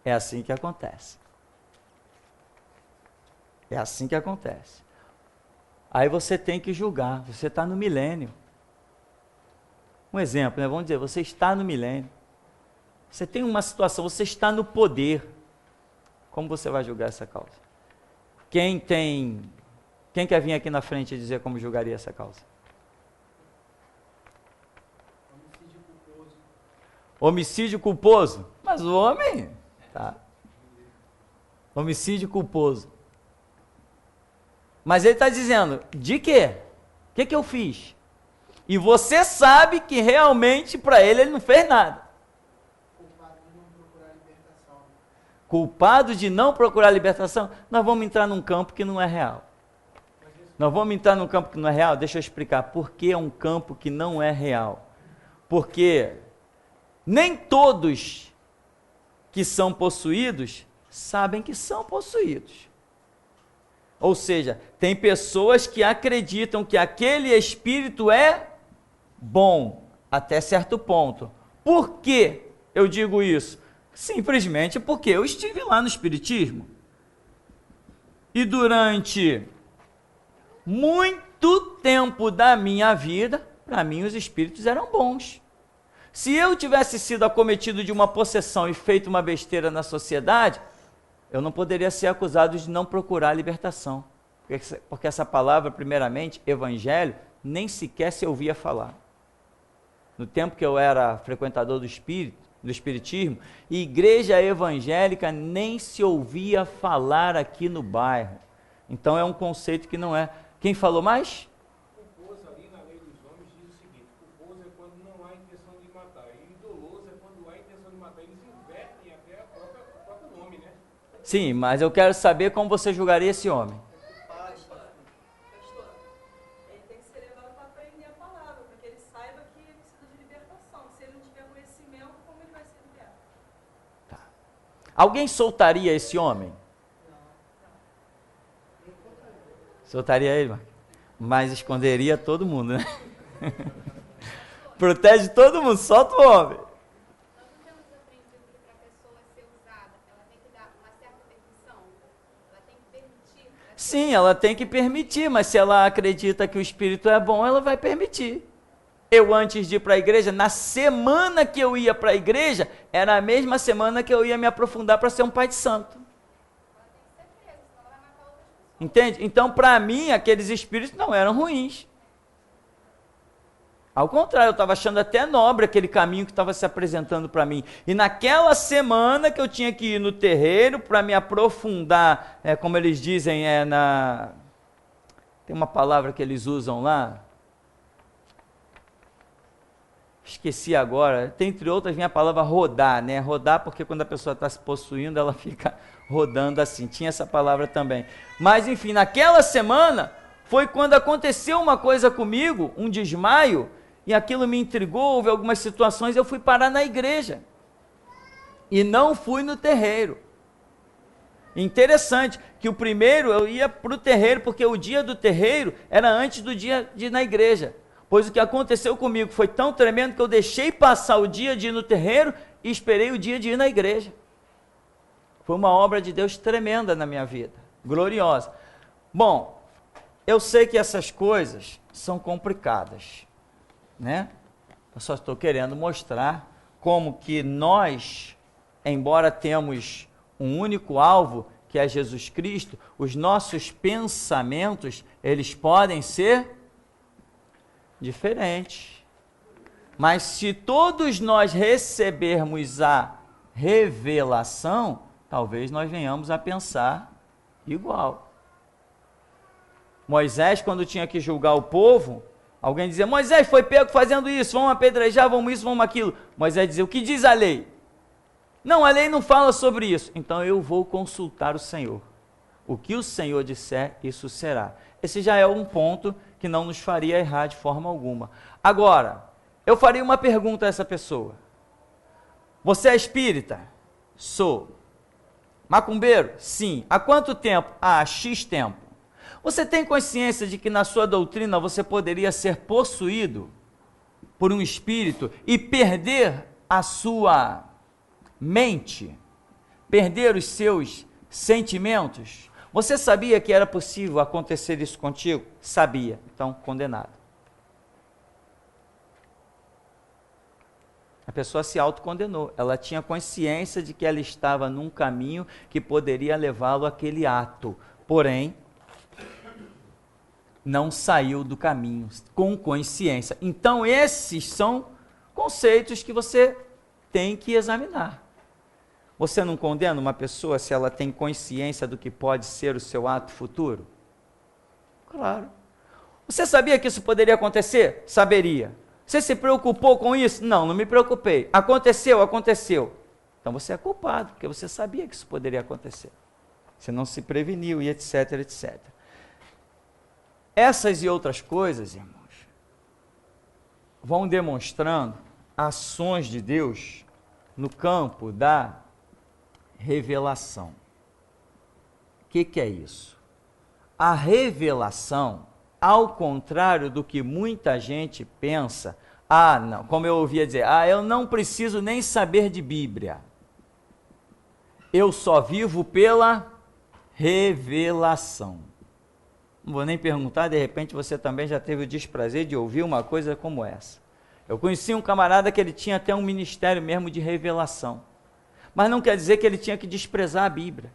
é assim que acontece. É assim que acontece. Aí você tem que julgar, você está no milênio. Um exemplo, né? Vamos dizer, você está no milênio. Você tem uma situação, você está no poder. Como você vai julgar essa causa? Quem quer vir aqui na frente e dizer como julgaria essa causa? Homicídio culposo. Mas o homem, tá? Homicídio culposo. Mas ele está dizendo, de quê? O que eu fiz? E você sabe que realmente para ele não fez nada. culpado de não procurar libertação, nós vamos entrar num campo que não é real. Nós vamos entrar num campo que não é real? Deixa eu explicar por que é um campo que não é real. Porque nem todos que são possuídos sabem que são possuídos. Ou seja, tem pessoas que acreditam que aquele espírito é bom, até certo ponto. Por que eu digo isso? Simplesmente porque eu estive lá no Espiritismo. E durante muito tempo da minha vida, para mim os espíritos eram bons. Se eu tivesse sido acometido de uma possessão e feito uma besteira na sociedade, eu não poderia ser acusado de não procurar a libertação. Porque essa palavra, primeiramente, evangelho, nem sequer se ouvia falar. No tempo que eu era frequentador do espiritismo, igreja evangélica nem se ouvia falar aqui no bairro. Então é um conceito que não é. Quem falou mais? Culposo ali na lei dos homens diz o seguinte: culposo é quando não há intenção de matar, e doloso é quando há intenção de matar. Eles invertem até o próprio nome, né? Sim, mas eu quero saber como você julgaria esse homem. Ele tem que ser levado para aprender a palavra, para que ele saiba que ele precisa de libertação. Se ele não tiver conhecimento, como ele vai ser liberto? Tá. Alguém soltaria esse homem? Soltaria ele, mas esconderia todo mundo, né? Protege todo mundo, solta o homem. Nós não temos aprendido que para a pessoa ser usada, ela tem que dar uma certa permissão, ela tem que permitir. Sim, ela tem que permitir, mas se ela acredita que o espírito é bom, ela vai permitir. Eu, antes de ir para a igreja, na semana que eu ia para a igreja, era a mesma semana que eu ia me aprofundar para ser um pai de santo. Entende? Então, para mim, aqueles espíritos não eram ruins. Ao contrário, eu estava achando até nobre aquele caminho que estava se apresentando para mim. E naquela semana que eu tinha que ir no terreiro para me aprofundar, como eles dizem, tem uma palavra que eles usam lá, esqueci agora, tem, entre outras vem a palavra rodar, né? Rodar porque quando a pessoa está se possuindo, ela fica rodando assim, tinha essa palavra também. Mas enfim, naquela semana foi quando aconteceu uma coisa comigo, um desmaio, e aquilo me intrigou, houve algumas situações, eu fui parar na igreja, e não fui no terreiro. Interessante, que o primeiro eu ia para o terreiro, porque o dia do terreiro era antes do dia de ir na igreja. Pois o que aconteceu comigo foi tão tremendo que eu deixei passar o dia de ir no terreiro e esperei o dia de ir na igreja. Foi uma obra de Deus tremenda na minha vida, gloriosa. Bom, eu sei que essas coisas são complicadas, né? Eu só estou querendo mostrar como que nós, embora temos um único alvo, que é Jesus Cristo, os nossos pensamentos, eles podem ser diferente. Mas se todos nós recebermos a revelação, talvez nós venhamos a pensar igual. Moisés, quando tinha que julgar o povo, alguém dizia: Moisés foi pego fazendo isso, vamos apedrejar, vamos isso, vamos aquilo. Moisés dizia: o que diz a lei? Não, a lei não fala sobre isso. Então eu vou consultar o Senhor. O que o Senhor disser, isso será. Esse já é um ponto que não nos faria errar de forma alguma. Agora, eu faria uma pergunta a essa pessoa. Você é espírita? Sou. Macumbeiro? Sim. Há quanto tempo? Há X tempo. Você tem consciência de que na sua doutrina você poderia ser possuído por um espírito e perder a sua mente? Perder os seus sentimentos? Você sabia que era possível acontecer isso contigo? Sabia. Então, condenado. A pessoa se autocondenou. Ela tinha consciência de que ela estava num caminho que poderia levá-lo àquele ato. Porém, não saiu do caminho com consciência. Então, esses são conceitos que você tem que examinar. Você não condena uma pessoa se ela tem consciência do que pode ser o seu ato futuro? Claro. Você sabia que isso poderia acontecer? Saberia. Você se preocupou com isso? Não, não me preocupei. Aconteceu? Aconteceu. Então você é culpado, porque você sabia que isso poderia acontecer. Você não se preveniu e etc, etc. Essas e outras coisas, irmãos, vão demonstrando ações de Deus no campo da revelação. O que é isso? A revelação, ao contrário do que muita gente pensa, não, como eu ouvia dizer, eu não preciso nem saber de Bíblia. Eu só vivo pela revelação. Não vou nem perguntar, de repente você também já teve o desprazer de ouvir uma coisa como essa. Eu conheci um camarada que ele tinha até um ministério mesmo de revelação. Mas não quer dizer que ele tinha que desprezar a Bíblia.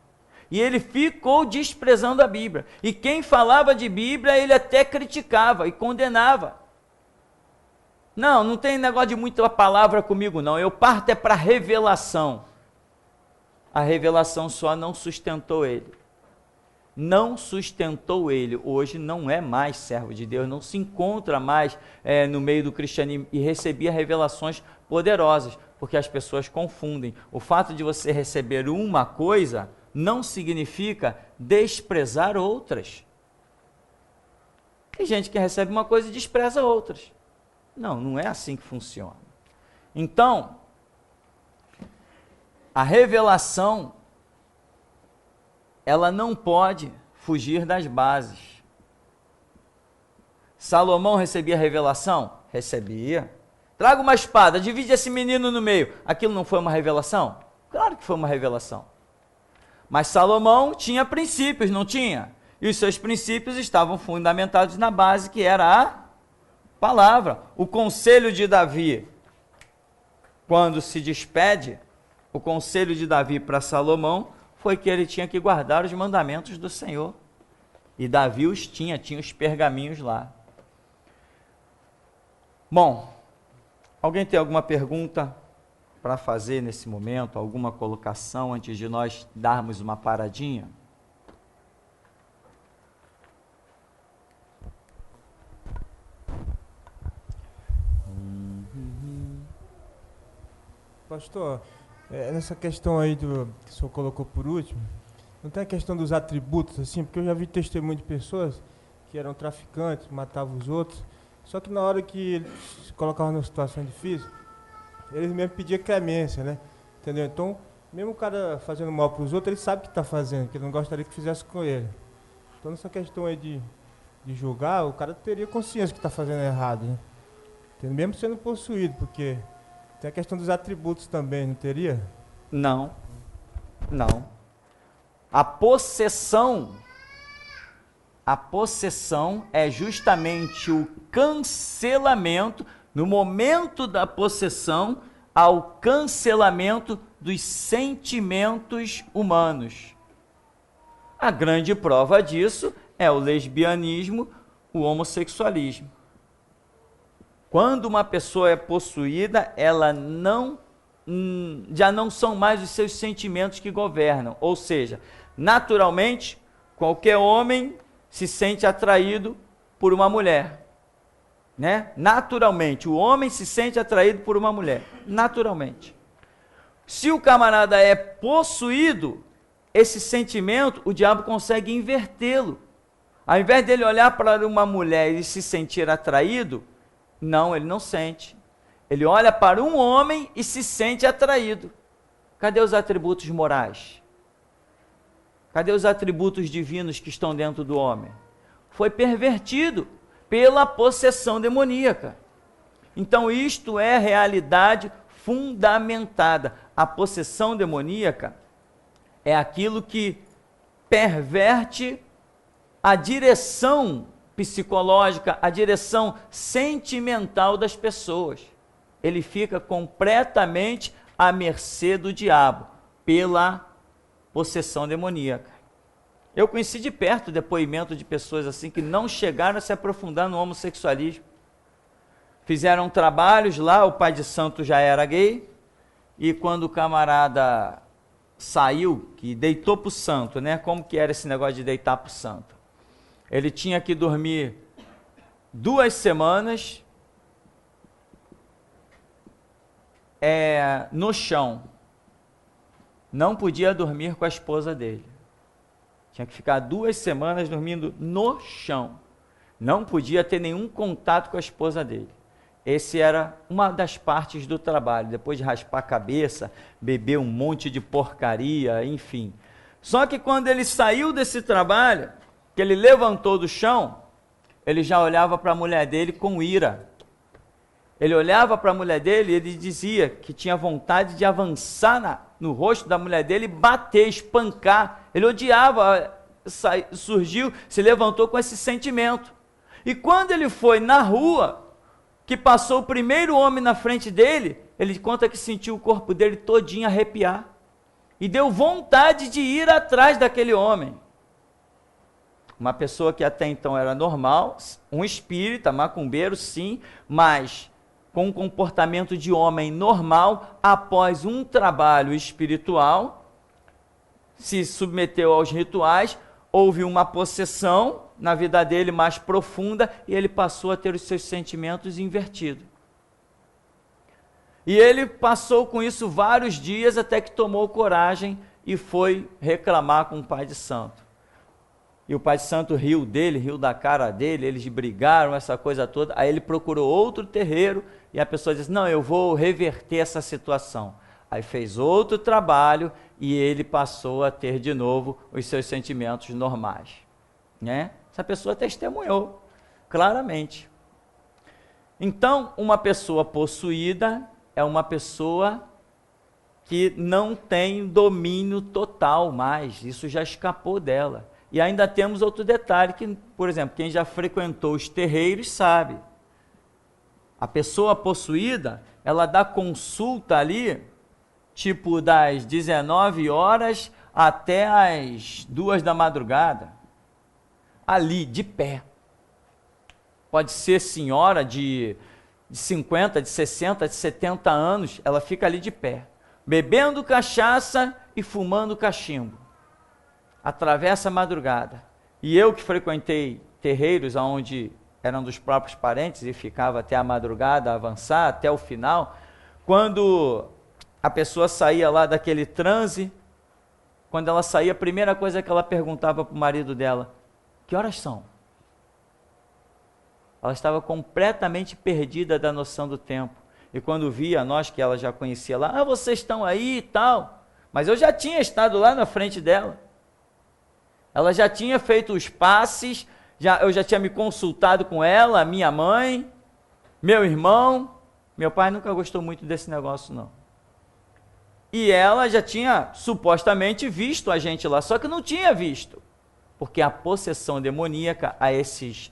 E ele ficou desprezando a Bíblia. E quem falava de Bíblia, ele até criticava e condenava. Não tem negócio de muita palavra comigo não, eu parto é para a revelação. A revelação só não sustentou ele. Não sustentou ele. Hoje não é mais servo de Deus, não se encontra mais no meio do cristianismo e recebia revelações poderosas, porque as pessoas confundem. O fato de você receber uma coisa não significa desprezar outras. Tem gente que recebe uma coisa e despreza outras. Não é assim que funciona. Então, a revelação, ela não pode fugir das bases. Salomão recebia revelação? Recebia. Traga uma espada, divide esse menino no meio. Aquilo não foi uma revelação? Claro que foi uma revelação. Mas Salomão tinha princípios, não tinha? E os seus princípios estavam fundamentados na base que era a palavra. O conselho de Davi, quando se despede, o conselho de Davi para Salomão foi que ele tinha que guardar os mandamentos do Senhor. E Davi os tinha os pergaminhos lá. Bom, alguém tem alguma pergunta para fazer nesse momento? Alguma colocação antes de nós darmos uma paradinha? Pastor, nessa questão aí que o senhor colocou por último, não tem a questão dos atributos, assim, porque eu já vi testemunho de pessoas que eram traficantes, matavam os outros, só que na hora que eles se colocavam numa situação difícil, eles mesmo pediam clemência, né? Entendeu? Então, mesmo o cara fazendo mal para os outros, ele sabe o que está fazendo, que ele não gostaria que fizesse com ele. Então, nessa questão aí de julgar, o cara teria consciência que está fazendo errado, né? Entendeu? Mesmo sendo possuído, porque tem a questão dos atributos também, não teria? Não. A possessão é justamente o cancelamento, no momento da possessão, ao cancelamento dos sentimentos humanos. A grande prova disso é o lesbianismo, o homossexualismo. Quando uma pessoa é possuída, ela já não são mais os seus sentimentos que governam. Ou seja, naturalmente, qualquer homem se sente atraído por uma mulher. Né? Naturalmente, o homem se sente atraído por uma mulher. Naturalmente. Se o camarada é possuído, esse sentimento, o diabo consegue invertê-lo. Ao invés dele olhar para uma mulher e se sentir atraído, não, ele não sente. Ele olha para um homem e se sente atraído. Cadê os atributos morais? Cadê os atributos divinos que estão dentro do homem? Foi pervertido pela possessão demoníaca. Então, isto é realidade fundamentada. A possessão demoníaca é aquilo que perverte a direção psicológica, a direção sentimental das pessoas. Ele fica completamente à mercê do diabo, pela possessão demoníaca. Eu conheci de perto o depoimento de pessoas assim que não chegaram a se aprofundar no homossexualismo. Fizeram trabalhos lá, o pai de santo já era gay, e quando o camarada saiu, que deitou para o santo, né? Como que era esse negócio de deitar para o santo? Ele tinha que dormir 2 semanas no chão. não podia dormir com a esposa dele. Tinha que ficar 2 semanas dormindo no chão. Não podia ter nenhum contato com a esposa dele. Esse era uma das partes do trabalho, depois de raspar a cabeça, beber um monte de porcaria, enfim. Só que quando ele saiu desse trabalho, que ele levantou do chão, ele já olhava para a mulher dele com ira. Ele olhava para a mulher dele e ele dizia que tinha vontade de avançar no rosto da mulher dele e bater, espancar. Ele odiava, surgiu, se levantou com esse sentimento. E quando ele foi na rua, que passou o primeiro homem na frente dele, ele conta que sentiu o corpo dele todinho arrepiar. E deu vontade de ir atrás daquele homem. Uma pessoa que até então era normal, um espírita, macumbeiro sim, mas com um comportamento de homem normal, após um trabalho espiritual, se submeteu aos rituais, houve uma possessão na vida dele mais profunda e ele passou a ter os seus sentimentos invertidos. E ele passou com isso vários dias até que tomou coragem e foi reclamar com o pai de santo. E o pai de santo riu dele, riu da cara dele, eles brigaram, essa coisa toda. Aí ele procurou outro terreiro e a pessoa disse, não, eu vou reverter essa situação. Aí fez outro trabalho e ele passou a ter de novo os seus sentimentos normais. Né? Essa pessoa testemunhou claramente. Então, uma pessoa possuída é uma pessoa que não tem domínio total mais, isso já escapou dela. E ainda temos outro detalhe que, por exemplo, quem já frequentou os terreiros sabe. A pessoa possuída, ela dá consulta ali, tipo das 19 horas até as 2 da madrugada. Ali, de pé. Pode ser senhora de 50, de 60, de 70 anos, ela fica ali de pé, bebendo cachaça e fumando cachimbo. Atravessa a madrugada. E eu que frequentei terreiros onde eram dos próprios parentes e ficava até a madrugada, avançar até o final, quando a pessoa saía lá daquele transe, quando ela saía, a primeira coisa que ela perguntava para o marido dela, que horas são? Ela estava completamente perdida da noção do tempo. E quando via nós, que ela já conhecia lá, vocês estão aí e tal. Mas eu já tinha estado lá na frente dela. Ela já tinha feito os passes, eu já tinha me consultado com ela, minha mãe, meu irmão. Meu pai nunca gostou muito desse negócio, não. E ela já tinha supostamente visto a gente lá, só que não tinha visto. Porque a possessão demoníaca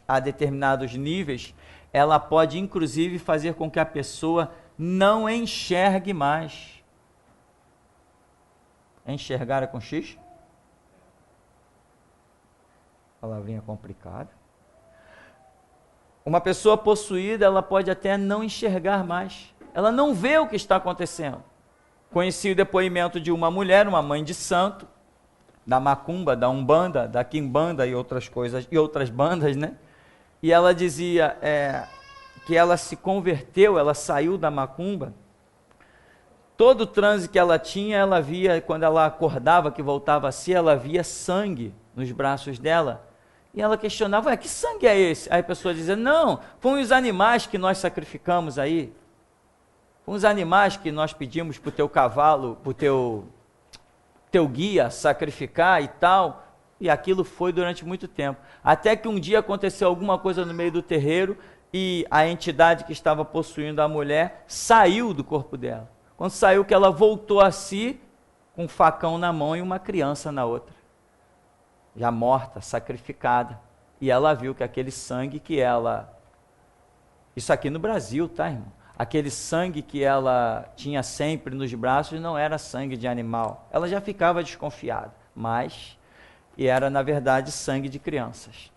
a determinados níveis, ela pode inclusive fazer com que a pessoa não enxergue mais. Enxergar é com X? Palavrinha complicada. Uma pessoa possuída, ela pode até não enxergar mais. Ela não vê o que está acontecendo. Conheci o depoimento de uma mulher, uma mãe de santo, da macumba, da umbanda, da quimbanda e outras coisas, e outras bandas, né? E ela dizia que ela se converteu, ela saiu da macumba. Todo o transe que ela tinha, ela via, quando ela acordava, que voltava a si, ela via sangue nos braços dela. E ela questionava, que sangue é esse? Aí a pessoa dizia, não, foram os animais que nós sacrificamos aí. Foram os animais que nós pedimos para o teu cavalo, para o teu guia sacrificar e tal. E aquilo foi durante muito tempo. Até que um dia aconteceu alguma coisa no meio do terreiro e a entidade que estava possuindo a mulher saiu do corpo dela. Quando saiu, que ela voltou a si, com um facão na mão e uma criança na outra. Já morta, sacrificada. E ela viu que aquele sangue que ela... Isso aqui no Brasil, tá, irmão? Aquele sangue que ela tinha sempre nos braços não era sangue de animal. Ela já ficava desconfiada, mas era, na verdade, sangue de crianças.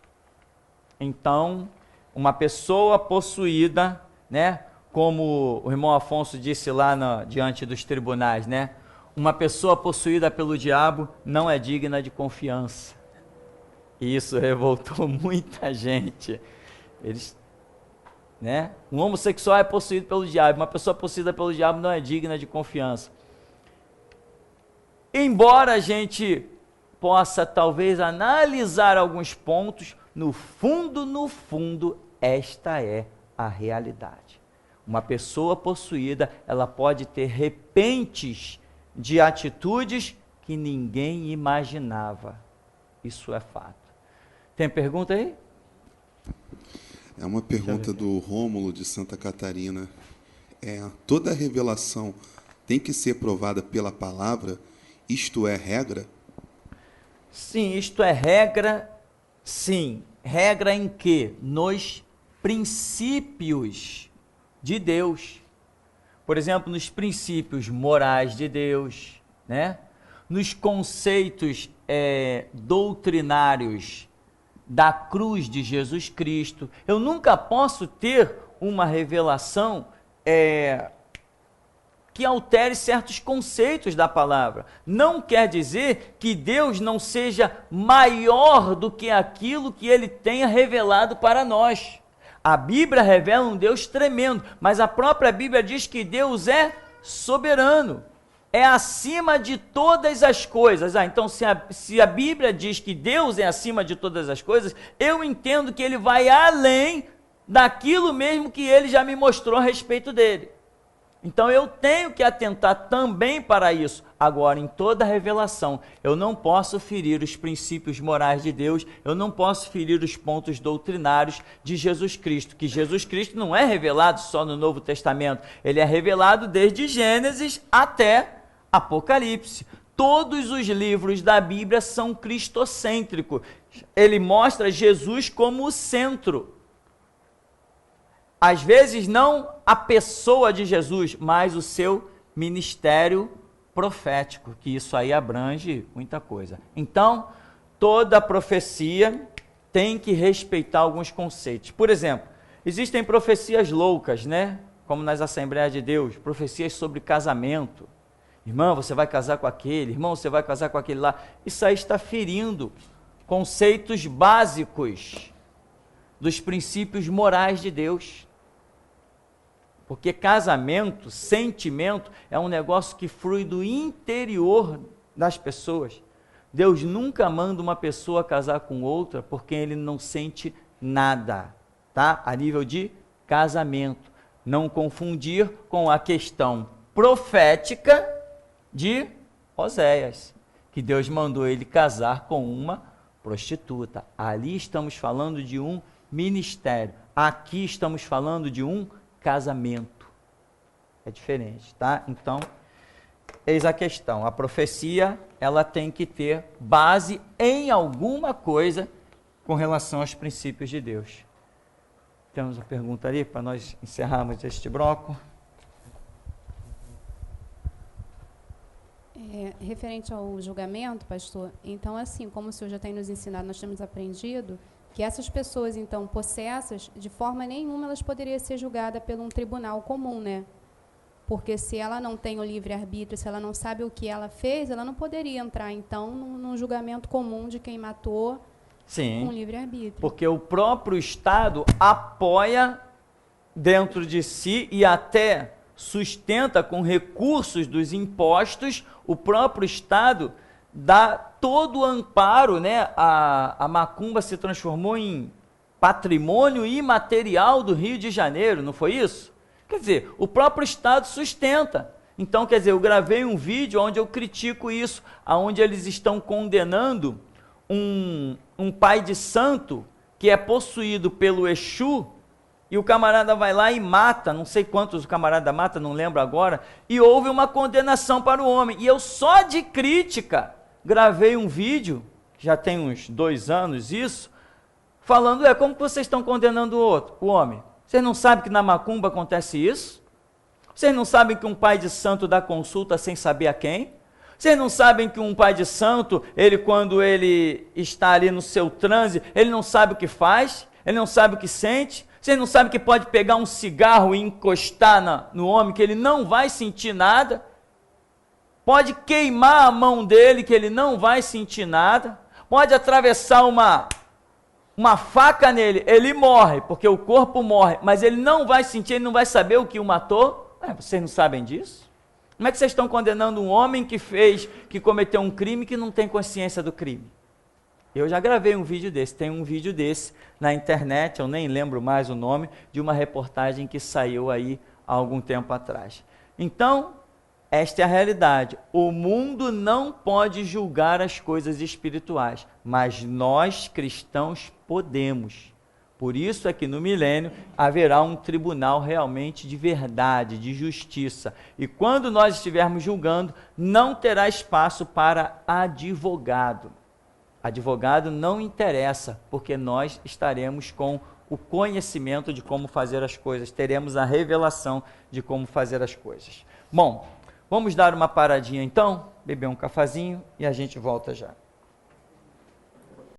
Então, uma pessoa possuída, né? Como o irmão Afonso disse lá diante dos tribunais, né? Uma pessoa possuída pelo diabo não é digna de confiança. E isso revoltou muita gente. Né? Um homossexual é possuído pelo diabo, uma pessoa possuída pelo diabo não é digna de confiança. embora a gente possa talvez analisar alguns pontos, no fundo, esta é a realidade. Uma pessoa possuída, ela pode ter repentes de atitudes que ninguém imaginava. Isso é fato. Tem pergunta aí? É uma pergunta do Rômulo de Santa Catarina. Toda revelação tem que ser provada pela palavra? Isto é regra? Sim, isto é regra. Sim, regra em quê? Nos princípios de Deus. Por exemplo, nos princípios morais de Deus, né? Nos conceitos doutrinários da cruz de Jesus Cristo. Eu nunca posso ter uma revelação que altere certos conceitos da palavra. Não quer dizer que Deus não seja maior do que aquilo que Ele tenha revelado para nós. A Bíblia revela um Deus tremendo, mas a própria Bíblia diz que Deus é soberano, é acima de todas as coisas. Então, se a Bíblia diz que Deus é acima de todas as coisas, eu entendo que Ele vai além daquilo mesmo que Ele já me mostrou a respeito dele. Então, eu tenho que atentar também para isso. Agora, em toda revelação, eu não posso ferir os princípios morais de Deus, eu não posso ferir os pontos doutrinários de Jesus Cristo, que Jesus Cristo não é revelado só no Novo Testamento, ele é revelado desde Gênesis até Apocalipse. Todos os livros da Bíblia são cristocêntricos. Ele mostra Jesus como o centro. Às vezes não a pessoa de Jesus, mas o seu ministério profético, que isso aí abrange muita coisa. Então, toda profecia tem que respeitar alguns conceitos. Por exemplo, existem profecias loucas, né? Como nas Assembleias de Deus, profecias sobre casamento. Irmão, você vai casar com aquele, irmão, você vai casar com aquele lá. Isso aí está ferindo conceitos básicos dos princípios morais de Deus. Porque casamento, sentimento, é um negócio que flui do interior das pessoas. Deus nunca manda uma pessoa casar com outra porque ele não sente nada, tá? A nível de casamento. Não confundir com a questão profética de Oséias, que Deus mandou ele casar com uma prostituta. Ali estamos falando de um ministério. Aqui estamos falando de um casamento. É diferente, tá? Então, eis a questão. A profecia, ela tem que ter base em alguma coisa com relação aos princípios de Deus. Temos uma pergunta ali para nós encerrarmos este bloco. Referente ao julgamento, pastor, então assim, como o senhor já tem nos ensinado, nós temos aprendido que essas pessoas, então, possessas, de forma nenhuma elas poderiam ser julgadas por um tribunal comum, né? Porque se ela não tem o livre-arbítrio, se ela não sabe o que ela fez, ela não poderia entrar, então, num julgamento comum de quem matou. Sim, com livre-arbítrio. Porque o próprio Estado apoia dentro de si e até sustenta com recursos dos impostos, o próprio Estado dá todo o amparo, né? A macumba se transformou em patrimônio imaterial do Rio de Janeiro, não foi isso? Quer dizer, o próprio Estado sustenta. Então, quer dizer, eu gravei um vídeo onde eu critico isso, onde eles estão condenando um pai de santo que é possuído pelo Exu, e o camarada vai lá e mata, não sei quantos o camarada mata, não lembro agora, e houve uma condenação para o homem. E eu só de crítica gravei um vídeo, já tem uns 2 anos isso, falando, como que vocês estão condenando o homem? Vocês não sabem que na macumba acontece isso? Vocês não sabem que um pai de santo dá consulta sem saber a quem? Vocês não sabem que um pai de santo, quando ele está ali no seu transe, ele não sabe o que faz, ele não sabe o que sente? Vocês não sabem que pode pegar um cigarro e encostar no homem, que ele não vai sentir nada? Pode queimar a mão dele, que ele não vai sentir nada? Pode atravessar uma faca nele, ele morre, porque o corpo morre, mas ele não vai sentir, ele não vai saber o que o matou? Vocês não sabem disso? Como é que vocês estão condenando um homem que cometeu um crime que não tem consciência do crime? Eu já gravei um vídeo desse, tem um vídeo desse na internet, eu nem lembro mais o nome, de uma reportagem que saiu aí há algum tempo atrás. Então, esta é a realidade. O mundo não pode julgar as coisas espirituais, mas nós cristãos podemos. Por isso é que no milênio haverá um tribunal realmente de verdade, de justiça. E quando nós estivermos julgando, não terá espaço para advogado. Advogado não interessa, porque nós estaremos com o conhecimento de como fazer as coisas, teremos a revelação de como fazer as coisas. Bom, vamos dar uma paradinha então, beber um cafezinho e a gente volta já.